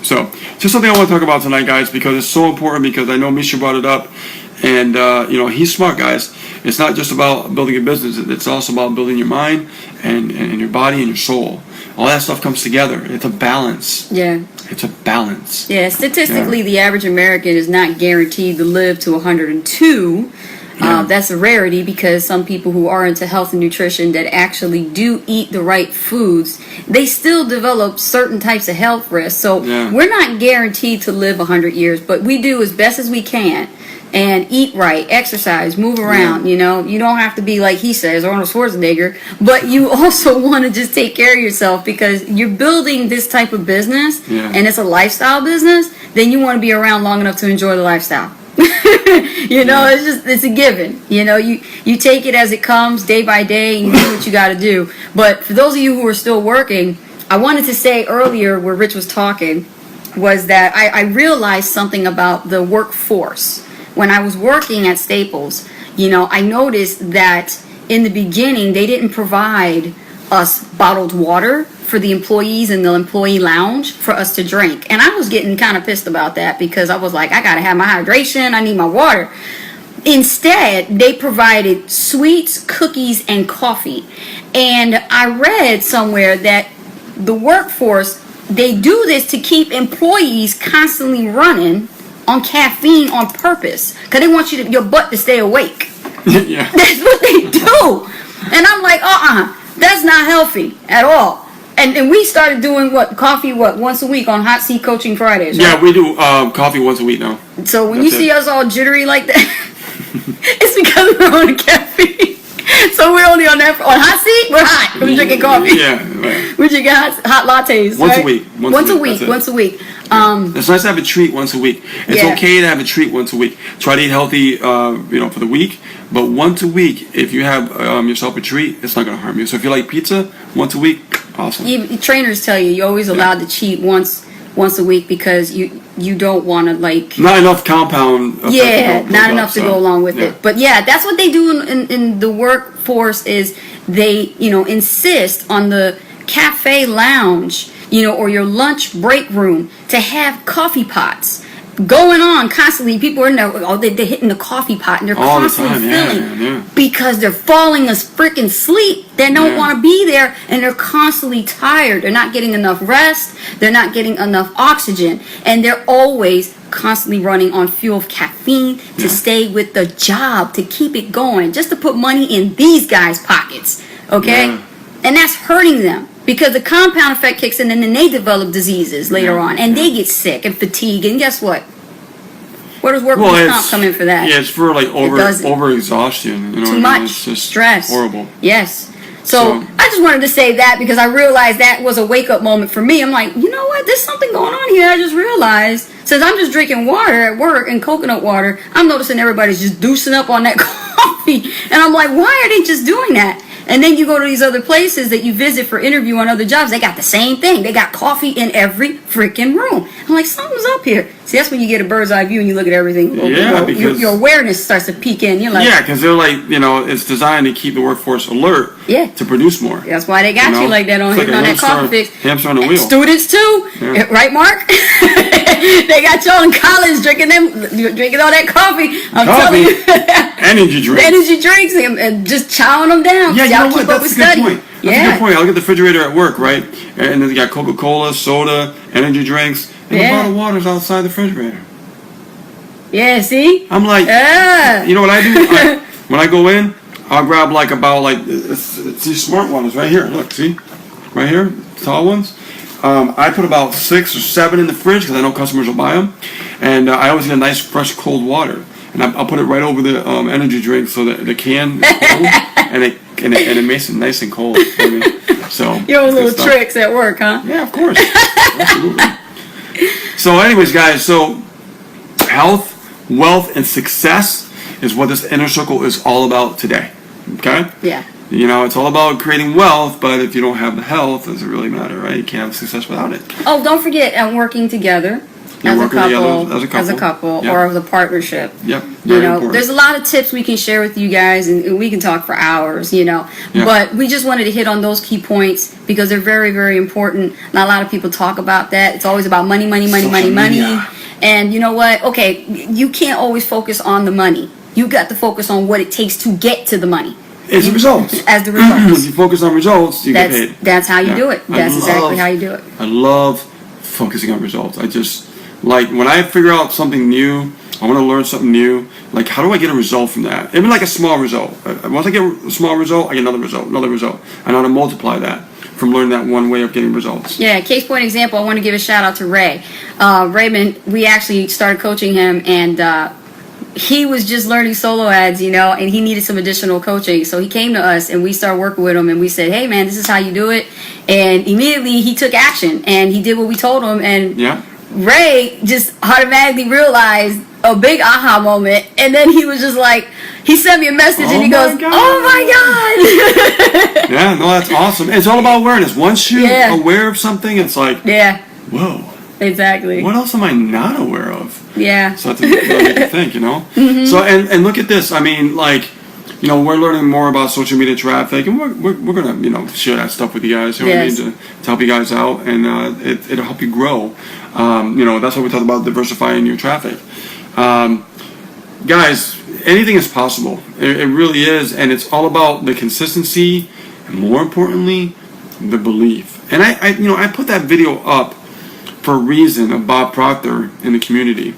So, just something I want to talk about tonight, guys, because it's so important. Because I know Misha brought it up, and you know he's smart, guys. It's not just about building a business; it's also about building your mind and your body and your soul. All that stuff comes together. It's a balance. Yeah. It's a balance. Yeah, statistically, the average American is not guaranteed to live to 102. Yeah. That's a rarity, because some people who are into health and nutrition that actually do eat the right foods, they still develop certain types of health risks. So Yeah. we're not guaranteed to live 100 years, but we do as best as we can. And eat right, exercise, move around. You know, you don't have to be like he says, Arnold Schwarzenegger, but you also want to just take care of yourself, because you're building this type of business, Yeah. and it's a lifestyle business. Then you want to be around long enough to enjoy the lifestyle. You know, it's a given. You know, you take it as it comes, day by day, and you do what you got to do. But for those of you who are still working, I wanted to say earlier, where Rich was talking, was that I realized something about the workforce. When I was working at Staples, you know, I noticed that in the beginning they didn't provide us bottled water for the employees in the employee lounge for us to drink. And I was getting kind of pissed about that, because I was like, I gotta have my hydration, I need my water. Instead, they provided sweets, cookies, and coffee. And I read somewhere that the workforce, they do this to keep employees constantly running on caffeine on purpose, because they want your butt to stay awake. Yeah. That's what they do. And I'm like, that's not healthy at all. And we started doing coffee once a week on Hot Seat Coaching Fridays, right? Yeah, we do coffee once a week now. So when That's you see it. us all jittery like that, it's because we're on caffeine. So we're only on Hot Seat, we're hot. We're drinking coffee. Yeah, right. We're drinking hot lattes. Once a right? week. Once a week. It's nice to have a treat once a week. It's Yeah. okay to have a treat once a week. Try to eat healthy, you know, for the week. But once a week, if you have yourself a treat, it's not going to harm you. So if you like pizza, once a week, awesome. Even trainers tell you you're always allowed to cheat once a week, because you don't want to like. Not enough compound. effect Yeah, goes not up, enough to so, go along with yeah. it. But yeah, that's what they do in the workforce, is they, you know, insist on the cafe lounge, you know, or your lunch break room to have coffee pots going on constantly. People are in there, they're hitting the coffee pot, and they're All the constantly time, yeah, filling, yeah. because they're falling asleep. They don't Yeah. want to be there, and they're constantly tired. They're not getting enough rest. They're not getting enough oxygen, and they're always constantly running on fuel of caffeine to Yeah. stay with the job, to keep it going, just to put money in these guys' pockets. Okay, Yeah. and that's hurting them, because the compound effect kicks in, and then they develop diseases later Yeah. on, and they get sick and fatigue. And guess what? Where does workers' Well, comp come in for that? Yeah, it's for like doesn't. over exhaustion. You know Too what I mean? much It's just stress. horrible. Yes. So So- I just wanted to say that, because I realized that was a wake up moment for me. I'm like, you know what? There's something going on here. I just realized, since I'm just drinking water at work and coconut water, I'm noticing everybody's just deucing up on that coffee. And I'm like, why are they just doing that? And then you go to these other places that you visit for interview on other jobs. They got the same thing. They got coffee in every freaking room. I'm like, something's up here. See, that's when you get a bird's eye view and you look at everything. Yeah, because- your awareness starts to peek in. You're like, Yeah, because they're like, you know, it's designed to keep the workforce alert. Yeah. To produce more. that's why they got you, know? like that on It's like hitting a on that hamster- coffee fix. hamster on a And wheel. students too, Yeah. right, Mark? They got y'all in college drinking all that coffee. I'm telling you. Energy drinks. Energy drinks and just chowing them down. Yeah, you y'all know what? keep up That's with a good studying. point. That's a good point. I look at the refrigerator at work, right? And then they got Coca-Cola, soda, energy drinks, and Yeah. the bottled water's outside the refrigerator. Yeah, see? I'm like, Yeah. you know what I do? When I go in, I'll grab it's these smart ones right here. Look, see? Right here, tall ones. I put about 6 or 7 in the fridge because I know customers will buy them. And I always get a nice, fresh, cold water. And I'll put it right over the energy drink so that the can is cold, and it makes it nice and cold for me. So Your it's good little stuff. tricks at work, huh? Yeah, of course. Absolutely. So anyways, guys, so health, wealth, and success is what this inner circle is all about today. Okay? Yeah. You know, it's all about creating wealth, but if you don't have the health, does it really matter, right? You can't have success without it. Oh, don't forget working together Yeah, as a working together couple, as a couple. Yep. or the partnership. Yep. You Very know, important. there's a lot of tips we can share with you guys, and we can talk for hours, you know. Yeah. But we just wanted to hit on those key points because they're very, very important. Not a lot of people talk about that. It's always about money, money, money, Social money, money. media. And you know what? Okay, you can't always focus on the money. You got to focus on what it takes to get to the money. It's results. As the results. If you focus on results, you get paid. That's how you Yeah. do it. I That's exactly love- how you do it. I love focusing on results. I just like when I figure out something new, I want to learn something new. Like, how do I get a result from that? Even like a small result. Once I get a small result, I get another result, another result. I know how to multiply that from learning that one way of getting results. Yeah, case point example, I want to give a shout out to Ray. Raymond, we actually started coaching him, and he was just learning solo ads, you know, and he needed some additional coaching. So he came to us, and we started working with him, and we said, hey, man, this is how you do it. And immediately he took action, and he did what we told him, and Yeah. Ray just automatically realized a big aha moment, and then he was just like, he sent me a message, and he Oh my goes, God. oh my God. Yeah, no, that's awesome. It's all about awareness. Once you're Yeah. aware of something, it's like, Yeah, whoa, exactly. what else am I not aware of? Yeah. So that's really make you think, you know? So, and look at this. I mean, like, you know, we're learning more about social media traffic, and we're going to, you know, share that stuff with you guys, you know Yes. what I mean, to help you guys out, and it'll help you grow. You know, that's why we talk about diversifying your traffic. Guys, anything is possible. It really is, and it's all about the consistency, and more importantly, the belief. And I put that video up for a reason of Bob Proctor in the community.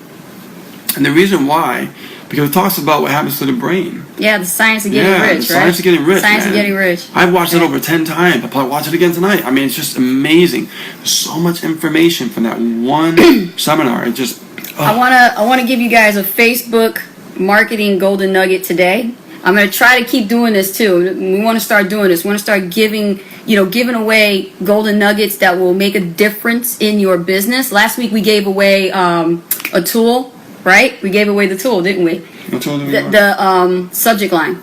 And the reason why, because it talks about what happens to the brain. Yeah, the science of getting rich, the right? science of getting rich. Science of man. getting rich. I've watched it Yeah. over 10 times. I'll probably watch it again tonight. I mean, it's just amazing. There's so much information from that one seminar. It just, I wanna give you guys a Facebook marketing golden nugget today. I'm gonna try to keep doing this too. We want to start doing this. We want to start giving away golden nuggets that will make a difference in your business. Last week we gave away a tool, right? We gave away the tool, didn't we? I told you. The subject line.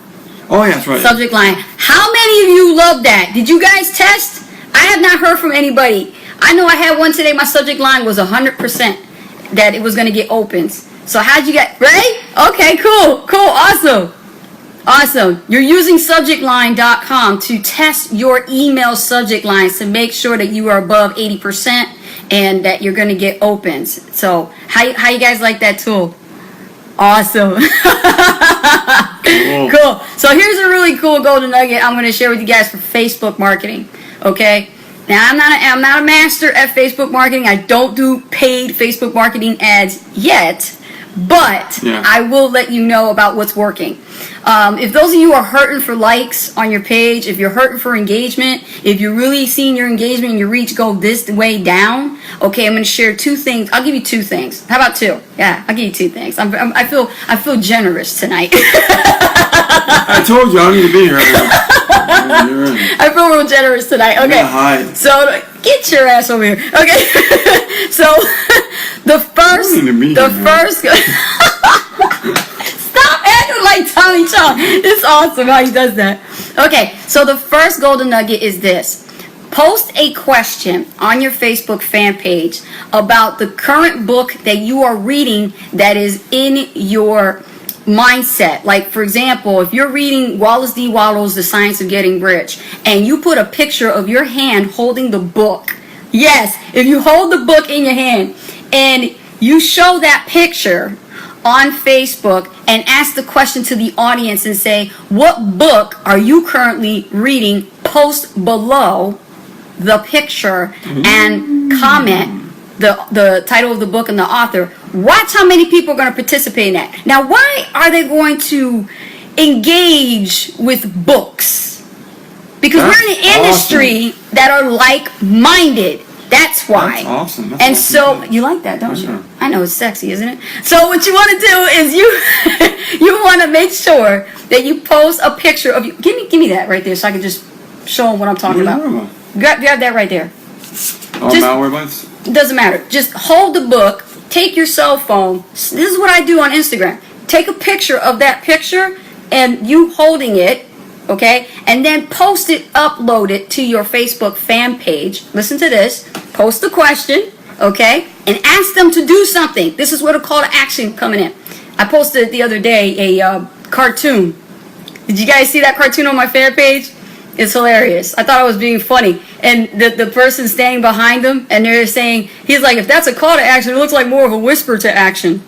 Oh, yeah, that's right. Subject line. How many of you love that? Did you guys test? I have not heard from anybody. I know I had one today. My subject line was 100% that it was going to get opens. So how'd you get, right? Okay, cool, awesome. Awesome. You're using subjectline.com to test your email subject lines to make sure that you are above 80% and that you're going to get opens. So how you guys like that tool? Awesome. Cool. Cool. So here's a really cool golden nugget I'm going to share with you guys for Facebook marketing. Okay. Now I'm not a master at Facebook marketing. I don't do paid Facebook marketing ads yet, but Yeah. I will let you know about what's working. If those of you are hurting for likes on your page, if you're hurting for engagement, if you're really seeing your engagement and your reach go this way down, okay, I'm going to share 2 things. I'll give you 2 things. How about 2? Yeah, I'll give you 2 things. I feel generous tonight. I told you I don't need to be here. You're in. I feel real generous tonight. Okay. Yeah, hi. So get your ass over here. Okay. So the first, You don't need to be here, man. Stop acting like Tommy Chong. It's awesome how he does that. Okay. So the first golden nugget is this. Post a question on your Facebook fan page about the current book that you are reading that is in your mindset. Like, for example, if you're reading Wallace D. Wattles' The Science of Getting Rich, and you put a picture of your hand holding the book. Yes, if you hold the book in your hand and you show that picture on Facebook and ask the question to the audience and say, what book are you currently reading? Post below the picture and comment the title of the book and the author. Watch how many people are going to participate in that. Now, why are they going to engage with books? Because we're in an That's industry that are like-minded. That's why. That's awesome. That's And awesome. so you like that, don't you? Yeah. I know it's sexy, isn't it? So what you want to do is you want to make sure that you post a picture of you. Give me that right there so I can just show them what I'm talking What are you about. talking Grab that right there. Oh, Just- malware bites? It doesn't matter. Just hold the book, take your cell phone. This is what I do on Instagram. Take a picture of that picture and you holding it, okay? And then post it, upload it to your Facebook fan page. Listen to this. Post the question, okay? And ask them to do something. This is where the call to action coming in. I posted the other day a cartoon. Did you guys see that cartoon on my fan page? It's hilarious. I thought I was being funny. And the person standing behind them, and they're saying, he's like, if that's a call to action, it looks like more of a whisper to action.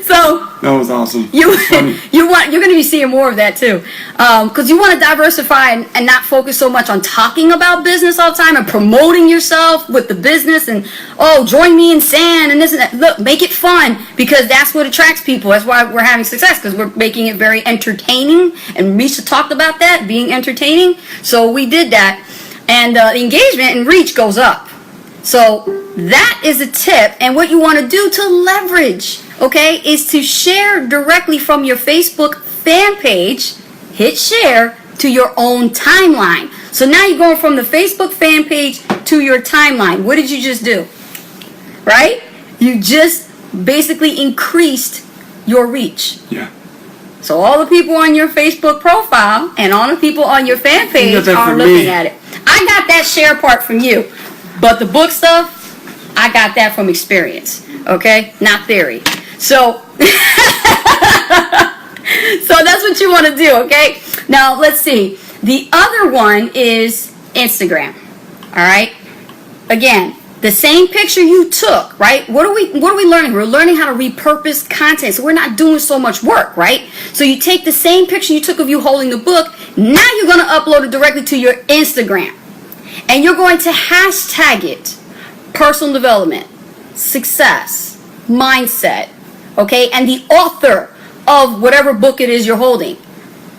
So That was awesome. you're Funny. going to be seeing more of that too, because you want to diversify and not focus so much on talking about business all the time and promoting yourself with the business and join me in sand and this and that. Look, make it fun, because that's what attracts people. That's why we're having success, because we're making it very entertaining. And Misha talked about that being entertaining, so we did that, and the engagement and reach goes up. So that is a tip. And what you want to do to leverage, okay, is to share directly from your Facebook fan page, hit share to your own timeline. So now you're going from the Facebook fan page to your timeline. What did you just do? Right? You just basically increased your reach. Yeah. So all the people on your Facebook profile and all the people on your fan page got that are from looking me. at it. I got that share part from you. But the book stuff, I got that from experience. Okay? Not theory. So so that's what you want to do, okay? Now let's see. The other one is Instagram. All right? Again, the same picture you took, right? What are we learning? We're learning how to repurpose content. So we're not doing so much work, right? So you take the same picture you took of you holding the book. Now you're going to upload it directly to your Instagram. And you're going to hashtag it personal development, success, mindset, okay? And the author of whatever book it is you're holding,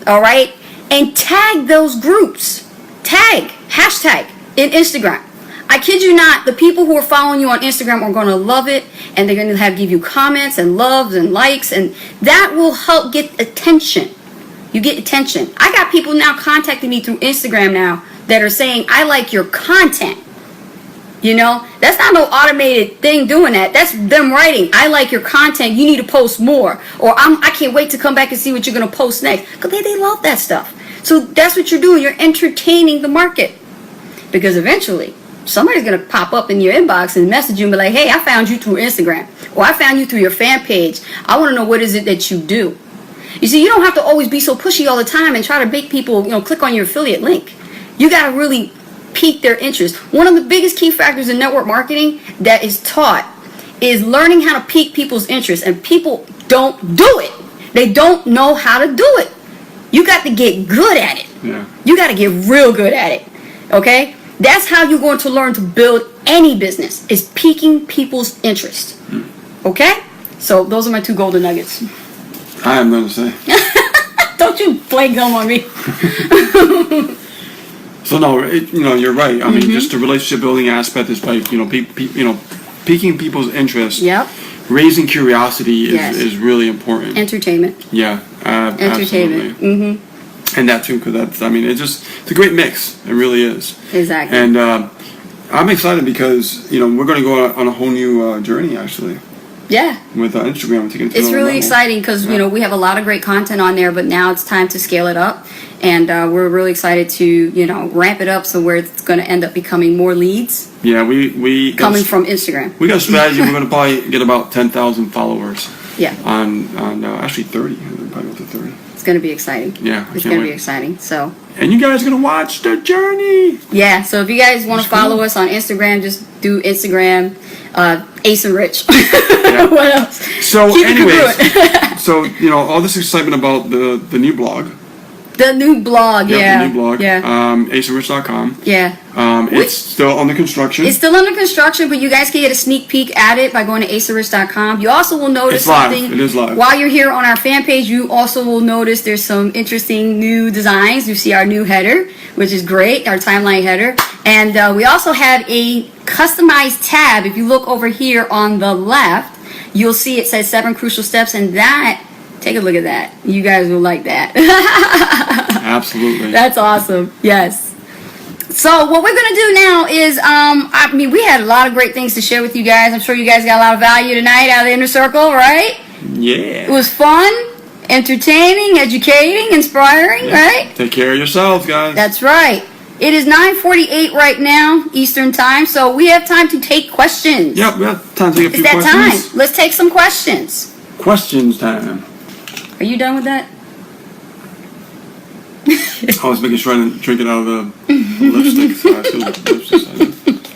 all right? And tag those groups. Tag, hashtag in Instagram. I kid you not, the people who are following you on Instagram are going to love it, and they're going to give you comments and loves and likes, and that will help get attention. You get attention. I got people now contacting me through Instagram now that are saying, I like your content. You know, that's not no automated thing doing that. That's them writing, I like your content, you need to post more. Or I can't wait to come back and see what you're going to post next. Because they love that stuff. So that's what you're doing. You're entertaining the market. Because eventually, somebody's going to pop up in your inbox and message you and be like, hey, I found you through Instagram. Or I found you through your fan page. I want to know what is it that you do. You see, you don't have to always be so pushy all the time and try to make people, click on your affiliate link. You got to really pique their interest. One of the biggest key factors in network marketing that is taught is learning how to pique people's interest. And people don't do it. They don't know how to do it. You got to get good at it. Yeah. You got to get real good at it. Okay? That's how you're going to learn to build any business, is piquing people's interest. Okay? So those are my 2 golden nuggets. I have nothing to say. Don't you play gum on me. So no, you're right. I mean, just the relationship building aspect is like, piquing people's interest. Yep. Raising curiosity Yes. is really important. Entertainment. Yeah. Entertainment. Absolutely. And that too, because it's a great mix. It really is. Exactly. And I'm excited because, we're going to go on a whole new journey, actually, Yeah. with Instagram. Taking it to It's another really level. exciting because, we have a lot of great content on there, but now it's time to scale it up. And we're really excited to, ramp it up so where it's going to end up becoming more leads Yeah, we coming from Instagram. We got a strategy. We're going to probably get about 10,000 followers Yeah. on actually 30. We're probably go to 30. It's going to be exciting. Yeah, I It's can't going to wait. be exciting. So, And you guys are going to watch the journey. Yeah, so if you guys want to That's follow cool. us on Instagram, just do Instagram, Ace and Rich. Yeah. What else? So, Keep it anyways, congruent. so, you know, all this excitement about the new blog. The new blog, Yep, yeah. the new blog. Yeah. aceandrich.com. Yeah. It's still under construction. It's still under construction, but you guys can get a sneak peek at it by going to aceandrich.com. You also will notice It's live. something. It is live. While you're here on our fan page, you also will notice there's some interesting new designs. You see our new header, which is great, our timeline header. And we also have a customized tab. If you look over here on the left, you'll see it says 7 crucial steps, and that, take a look at that. You guys will like that. Absolutely. That's awesome. Yes. So what we're gonna do now is, I mean, we had a lot of great things to share with you guys. I'm sure you guys got a lot of value tonight out of the inner circle, right? It Yeah. was fun, entertaining, educating, inspiring, right? Take care of yourselves, guys. That's right. It is 9:48 right now, Eastern time, so we have time to take questions. Yep, we have time to take a It's few that questions. time. Let's take some questions. Questions time. Are you done with that? I was making sure I didn't drink it out of the lipstick. So I feel like the lipstick side.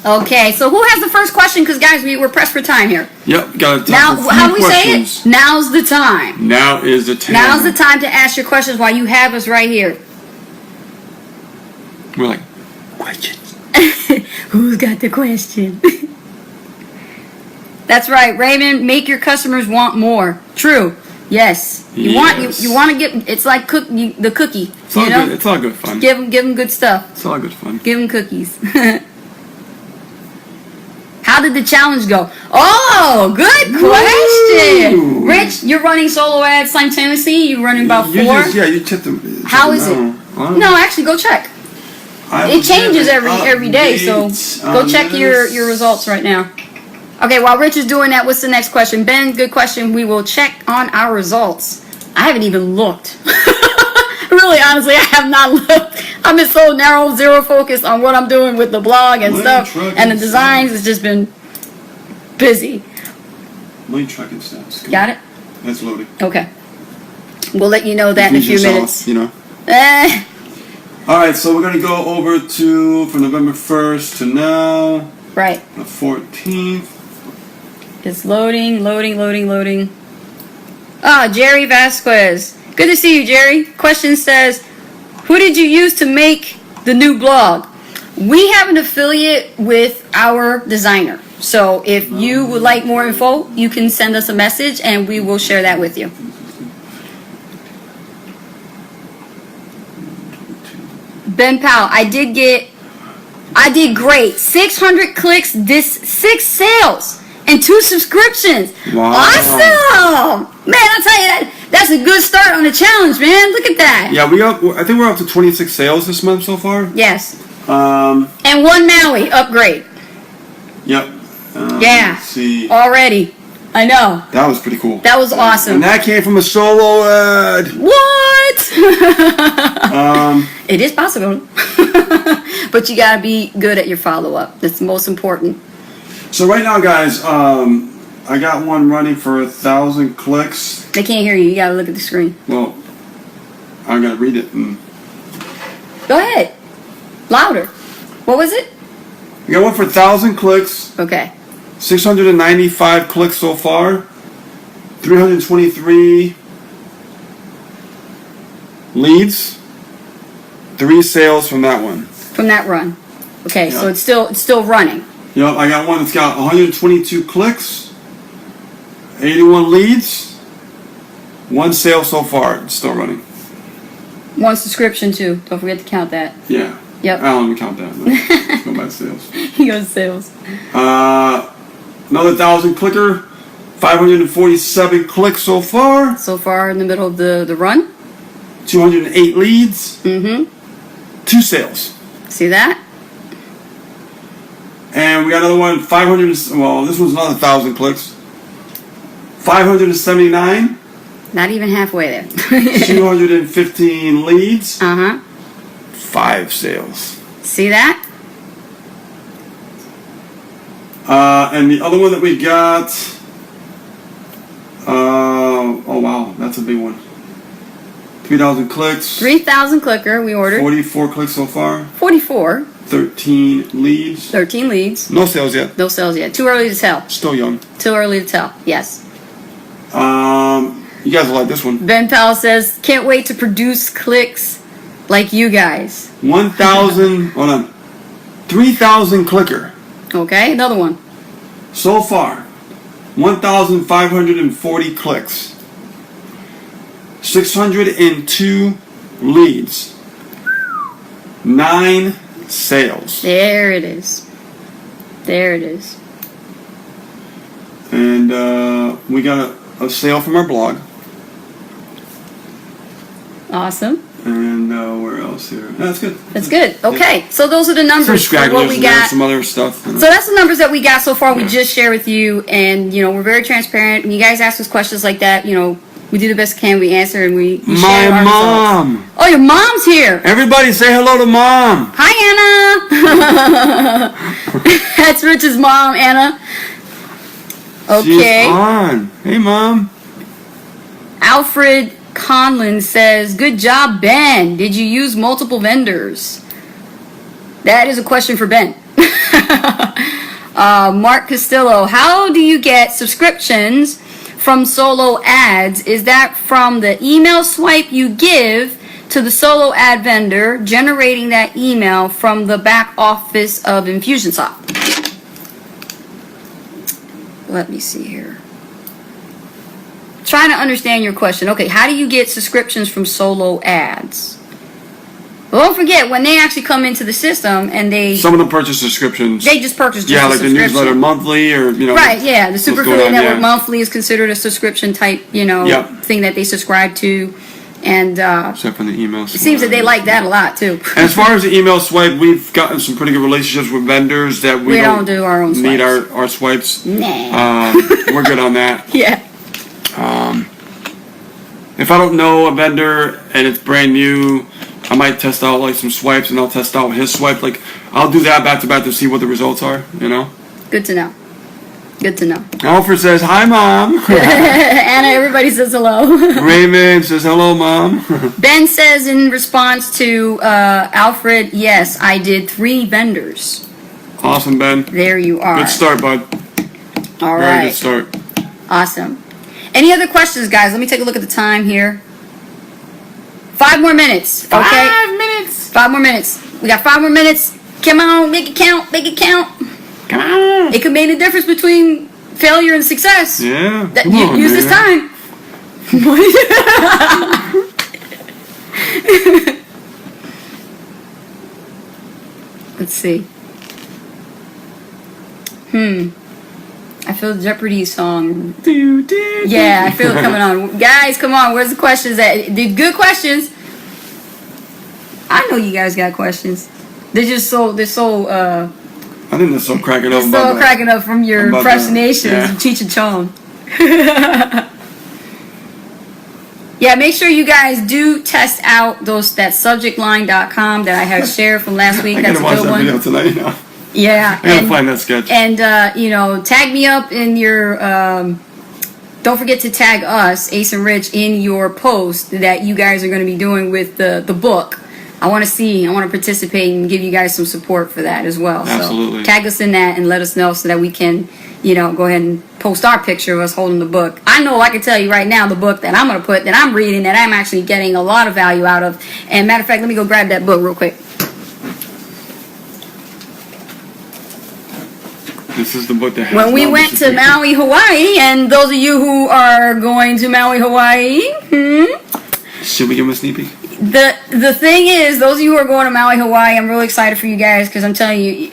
Okay, so who has the first question? Because guys, we're pressed for time here. Yep, got to Now, time for a how few do we say questions. it? Now's the time. Now is the time. Now's the time to ask your questions while you have us right here. We're like, questions. Who's got the question? That's right, Raymond. Make your customers want more. True. Yes. You Yes. want to get. It's like the cookie. It's all you know, good. It's all good fun. give them good stuff. It's all good fun. Give them cookies. How did the challenge go? Oh, good question. Woo. Rich, you're running solo ads simultaneously. You're running about You 4. just, yeah, you check them. How is it? No, actually, go check. It changes every day, so go check your results right now. Okay, while Rich is doing that, what's the next question? Ben, good question. We will check on our results. I haven't even looked. Really, honestly, I have not looked. I've been so narrow, zero focused on what I'm doing with the blog and stuff, and the designs. It's just been busy. Lane tracking stats. Got it? That's loading. Okay. We'll let you know that in a few Yourself, minutes. You know. Eh, All right, so we're gonna go over to from November 1st to now, right. the 14th. It's loading. Ah, Jerry Vasquez. Good to see you, Jerry. Question says, who did you use to make the new blog? We have an affiliate with our designer. So if you would like more info, you can send us a message and we will share that with you. Ben Powell, I did great. 600 clicks, 6 sales, and 2 subscriptions. Wow. Awesome! Man, I'll tell you that's a good start on the challenge, man. Look at that. Yeah, I think we're up to 26 sales this month so far. Yes. Um, And 1 Maui upgrade. yep. Yeah. Let's see. Already. I know. That was pretty cool. That was awesome. And that came from a solo ad. What? Um, It is possible. But you gotta be good at your follow-up. That's the most important. so right now, guys, I got one running for 1,000 clicks. They can't hear you. You gotta look at the screen. Well, I gotta read it. And Go ahead. Louder. What was it? I got one for 1,000 clicks. Okay. 695 clicks so far. 323 leads. 3 sales from that one. From that run. Okay, so Yeah. it's still running. Yep, I got one that's got 122 clicks, 81 leads, 1 sale so far. It's still running. 1 subscription too. Don't forget to count that. Yeah. Yep. I don't even count that. But let's go back to sales. He goes sales. Another 1,000 clicker, 547 clicks so far, So far in the middle of the run. 208 leads, Mm-hmm. 2 sales. See that? And we got another one, 500, well, this one's another 1,000 clicks. 579, Not even halfway there. 215 leads, Uh-huh. 5 sales. See that? And the other one that we got, oh wow, that's a big one. 3,000 clicks. 3,000 clicker we ordered. 44 clicks so far. 44. 13 leads. 13 leads. No sales yet. No sales yet. Too early to tell. Still young. Too early to tell. Yes. You guys will like this one. Ben Powell says, can't wait to produce clicks like you guys. 1,000. Hold on. 3,000 clicker. Okay, another one. So far, 1,540 clicks. 602 leads. 9 sales. There it is. There it is. And we got a sale from our blog. Awesome. And where else here? That's good. That's good. Okay, so those are the Some numbers for scragglers what we and then got. some other stuff. So that's the numbers that we got so far. We just share with you, and you know we're very transparent. And you guys ask us questions like that, you know, we do the best we can. We answer and we share My our mom. results. Oh, your mom's here. Everybody say hello to mom. Hi, Anna. That's Rich's mom, Anna. Okay. She's on. Hey, mom. Alfred Conlon says, "Good job, Ben. Did you use multiple vendors?" That is a question for Ben. Mark Castillo, how do you get subscriptions from solo ads? Is that from the email swipe you give to the solo ad vendor, generating that email from the back office of Infusionsoft? Let me see here. Trying to understand your question. Okay, how do you get subscriptions from solo ads? Well, don't forget, when they actually come into the system and they Some of them purchase subscriptions. just purchase just Yeah, a like the subscription. newsletter monthly or, you know. Right, yeah. The Super what's going Affiliate on, Network yeah. Monthly is considered a subscription type, you know, Yep. thing that they subscribe to. And Except for the email. it seems that they like that a lot, too. As far as the email swipe, we've gotten some pretty good relationships with vendors that we, We don't do our own need swipes. our swipes. Nah. We're good on that. Yeah. If I don't know a vendor and it's brand new, I might test out like some swipes and I'll test out his swipe. Like I'll do that back to back to see what the results are, you know? Good to know. Good to know. Alfred says, hi mom. Anna, everybody says hello. Raymond says, hello mom. Ben says in response to Alfred, yes, I did 3 vendors. Awesome, Ben. There you are. Good start, bud. All Very right. good start. Awesome. Any other questions, guys? Let me take a look at the time here. 5 more minutes. Okay. 5 minutes. 5 more minutes. We got 5 more minutes. Come on, make it count. Make it count. Come on. It could make a difference between failure and success. Yeah. That, Come you, on, use this man. time. Let's see. I feel the Jeopardy song. Yeah, I feel it coming on. Guys, come on. Where's the questions at? The good questions. I know you guys got questions. They're so I think they're so cracking up. still cracking up from your about impersonations that, yeah. of Cheech and Chong. Yeah, make sure you guys do test out that subjectline.com that I had shared from last week. I That's gotta a watch good that video one. tonight now. Yeah. I gotta find that sketch. And you know, tag me up in your don't forget to tag us, Ace and Rich, in your post that you guys are going to be doing with the book. I want to participate and give you guys some support for that as well. Absolutely. So tag us in that and let us know so that we can, you know, go ahead and post our picture of us holding the book. I know I can tell you right now the book that I'm going to put, that I'm reading, that I'm actually getting a lot of value out of. And matter of fact, let me go grab that book real quick. This is the book that has When we all went this to information. Maui, Hawaii, and those of you who are going to Maui, Hawaii, Should we give him a sneak peek? the thing is, those of you who are going to Maui, Hawaii, I'm really excited for you guys because I'm telling you,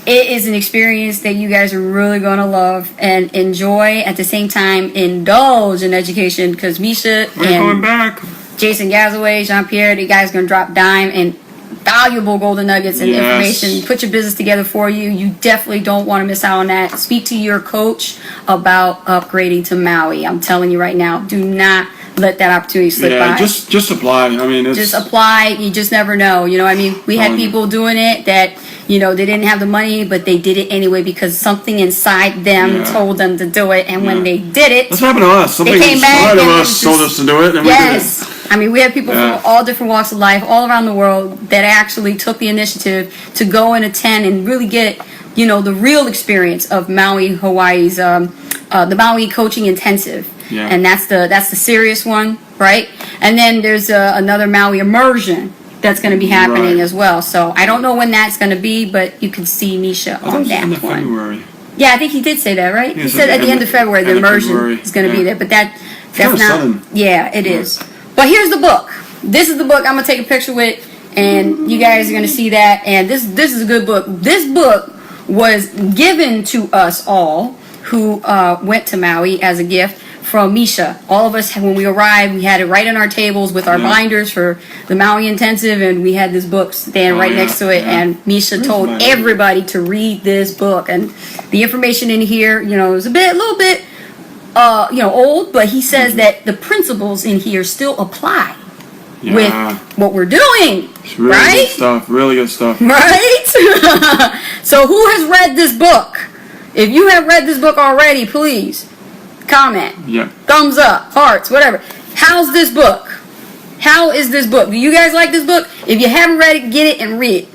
it is an experience that you guys are really going to love and enjoy. At the same time, indulge in education because Misha We're going and back. Jason Gazaway, Jean-Pierre, the guys going to drop dime and valuable golden nuggets and Yes. information. Put your business together for you. You definitely don't want to miss out on that. Speak to your coach about upgrading to Maui. I'm telling you right now, do not let that opportunity slip Yeah, by. just apply. I mean, it's Just apply. You just never know. You know what I mean? We had people doing it that, you know, they didn't have the money, but they did it anyway because something inside them Yeah. told them to do it. And when Yeah. they did it, That's what happened to us. Somebody came back inside of and us it's told just- us to do it, and yes, we did it. I mean, we had people Yeah. from all different walks of life, all around the world, that actually took the initiative to go and attend and really get, the real experience of Maui, Hawaii's, the Maui Coaching Intensive. Yeah. And that's the serious one, right? And then there's another Maui Immersion that's going to be happening Right. as well. So I don't know when that's going to be, but you can see Misha I thought it on was in that one. February. Yeah, I think he did say that, right? Yeah, He so said at the end end of February the end of immersion February, is going to be yeah. there, but that's kinda not. sudden. Yeah, it is. But here's the book. This is the book I'm gonna take a picture with, and you guys are gonna see that. And this is a good book. This book was given to us all who went to Maui as a gift from Misha. All of us, when we arrived, we had it right on our tables with our Yeah. binders for the Maui Intensive, and we had this book standing Oh, right yeah, next to it. yeah. And Misha Where's told mine? everybody to read this book, and the information in here, is a little bit, old, but he says Mm-hmm. that the principles in here still apply Yeah. with what we're doing, It's really right? good stuff. Really good stuff. Right? So who has read this book? If you have read this book already, please comment. Yeah. Thumbs up, hearts, whatever. How's this book? How is this book? Do you guys like this book? If you haven't read it, get it and read it.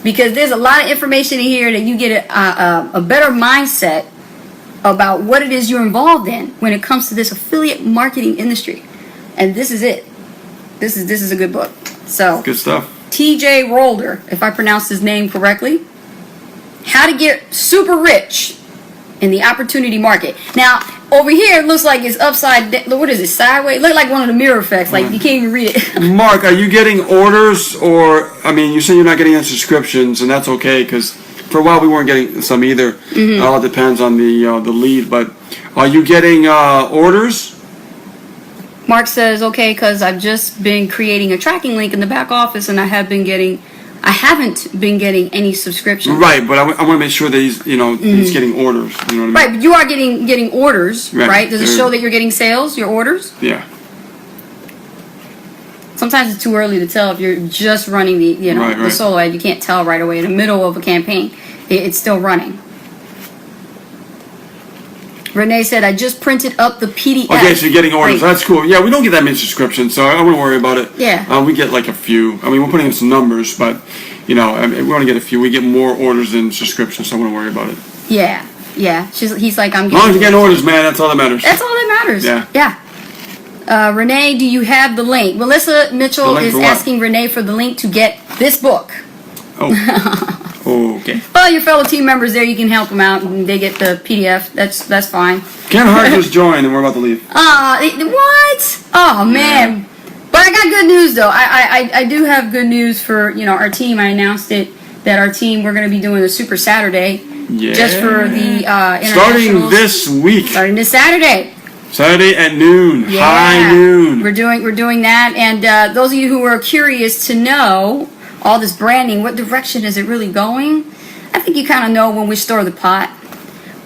Because there's a lot of information in here that you get a better mindset about what it is you're involved in when it comes to this affiliate marketing industry. And this is it. This is a good book. So Good stuff. TJ Rolder, if I pronounced his name correctly. How to get super rich in the opportunity market. Now, over here, it looks like it's upside down. What is it? Sideways? Look like one of the mirror effects. Like, you can't even read it. Mark, are you getting orders, or you said you're not getting any subscriptions, and that's okay because for a while we weren't getting some either. Mm-hmm. It all depends on the lead, but are you getting orders? Mark says, okay, because I've just been creating a tracking link in the back office, and I haven't been getting any subscriptions. Right, but I want to make sure that he's he's getting orders. You know what I mean? Right, but you are getting orders, Right. right? Does it show that you're getting sales, your orders? Yeah. Sometimes it's too early to tell if you're just running the Right, the right. solo ad. You can't tell right away in the middle of a campaign. It's still running. Renee said, I just printed up the PDF. Okay, so you're getting orders. Wait. That's cool. Yeah, we don't get that many subscriptions, so I wouldn't worry about it. Yeah. We get like a few. We're putting in some numbers, but we only get a few. We get more orders than subscriptions, so I wouldn't worry about it. Yeah. He's like, I'm As long as getting. you're getting orders, man, that's all that matters. That's all that matters. Yeah. Renee, do you have the link? Melissa Mitchell The link is for what? asking Renee for the link to get this book. Oh. Okay. Well, your fellow team members there, you can help them out, and they get the PDF. That's fine. Ken Hart just joined, and we're about to leave. What? Oh man! But I got good news though. I do have good news for our team. I announced it that our team we're going to be doing a Super Saturday Yeah. just for the Starting internationals. this week, Starting this Saturday. Saturday at noon, Yeah. high noon. We're doing that, and those of you who are curious to know all this branding, what direction is it really going? I think you kind of know when we stir the pot.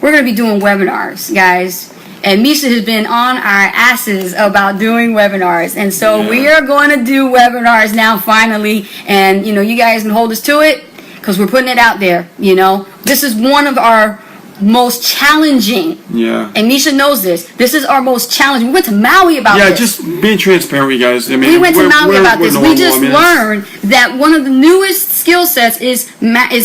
We're going to be doing webinars, guys. And Misha has been on our asses about doing webinars. And so Yeah. we are going to do webinars now finally. And, you guys can hold us to it because we're putting it out there, This is one of our most challenging, Yeah. and Misha knows this. This is our most challenging. We went to Maui about Yeah, this. just being transparent with you guys. We went to Maui about we're this. normal. We just it's- learned that one of the newest skill sets is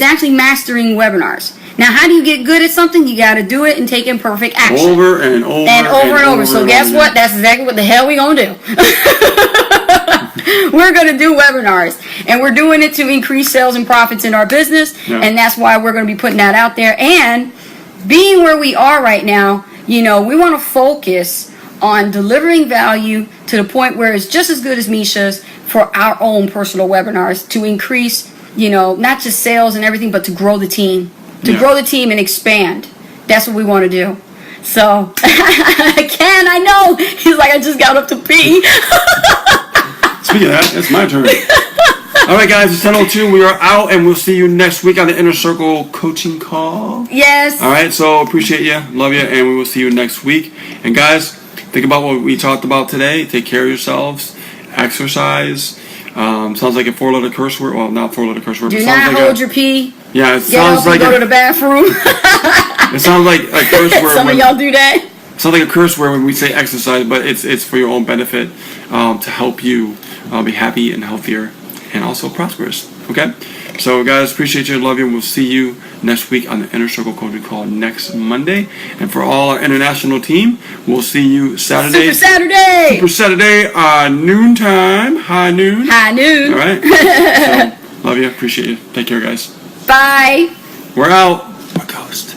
actually mastering webinars. Now, how do you get good at something? You got to do it and take imperfect action. Over and over and over. So guess and what? over. That's exactly what the hell we gonna do. We're gonna do webinars, and we're doing it to increase sales and profits in our business, Yeah. and that's why we're gonna be putting that out there. And being where we are right now, we want to focus on delivering value to the point where it's just as good as Misha's for our own personal webinars to increase, not just sales and everything, but to grow the team, grow the team and expand. That's what we want to do. So, Ken, I know. He's like, I just got up to pee. Speaking of that, it's my turn. All right, guys, it's 10:02. We are out, and we'll see you next week on the Inner Circle coaching call. Yes. All right, so appreciate you, love you, and we will see you next week. And guys, think about what we talked about today. Take care of yourselves. Exercise. Sounds like a 4-letter curse word. Well, not 4-letter curse word. Do but not sounds like hold your pee. Yeah, it Get sounds up like and go to the bathroom. it sounds like a curse word. Some of when- y'all do that. It's not like a curse word when we say exercise, but it's for your own benefit, to help you be happy and healthier and also prosperous. Okay? So guys, appreciate you, love you, and we'll see you next week on the Inner Circle Coaching Call next Monday. And for all our international team, we'll see you Saturday. Super Saturday. Noontime. High noon. High noon. All right? So, love you. Appreciate you. Take care, guys. Bye. We're out. We're ghost.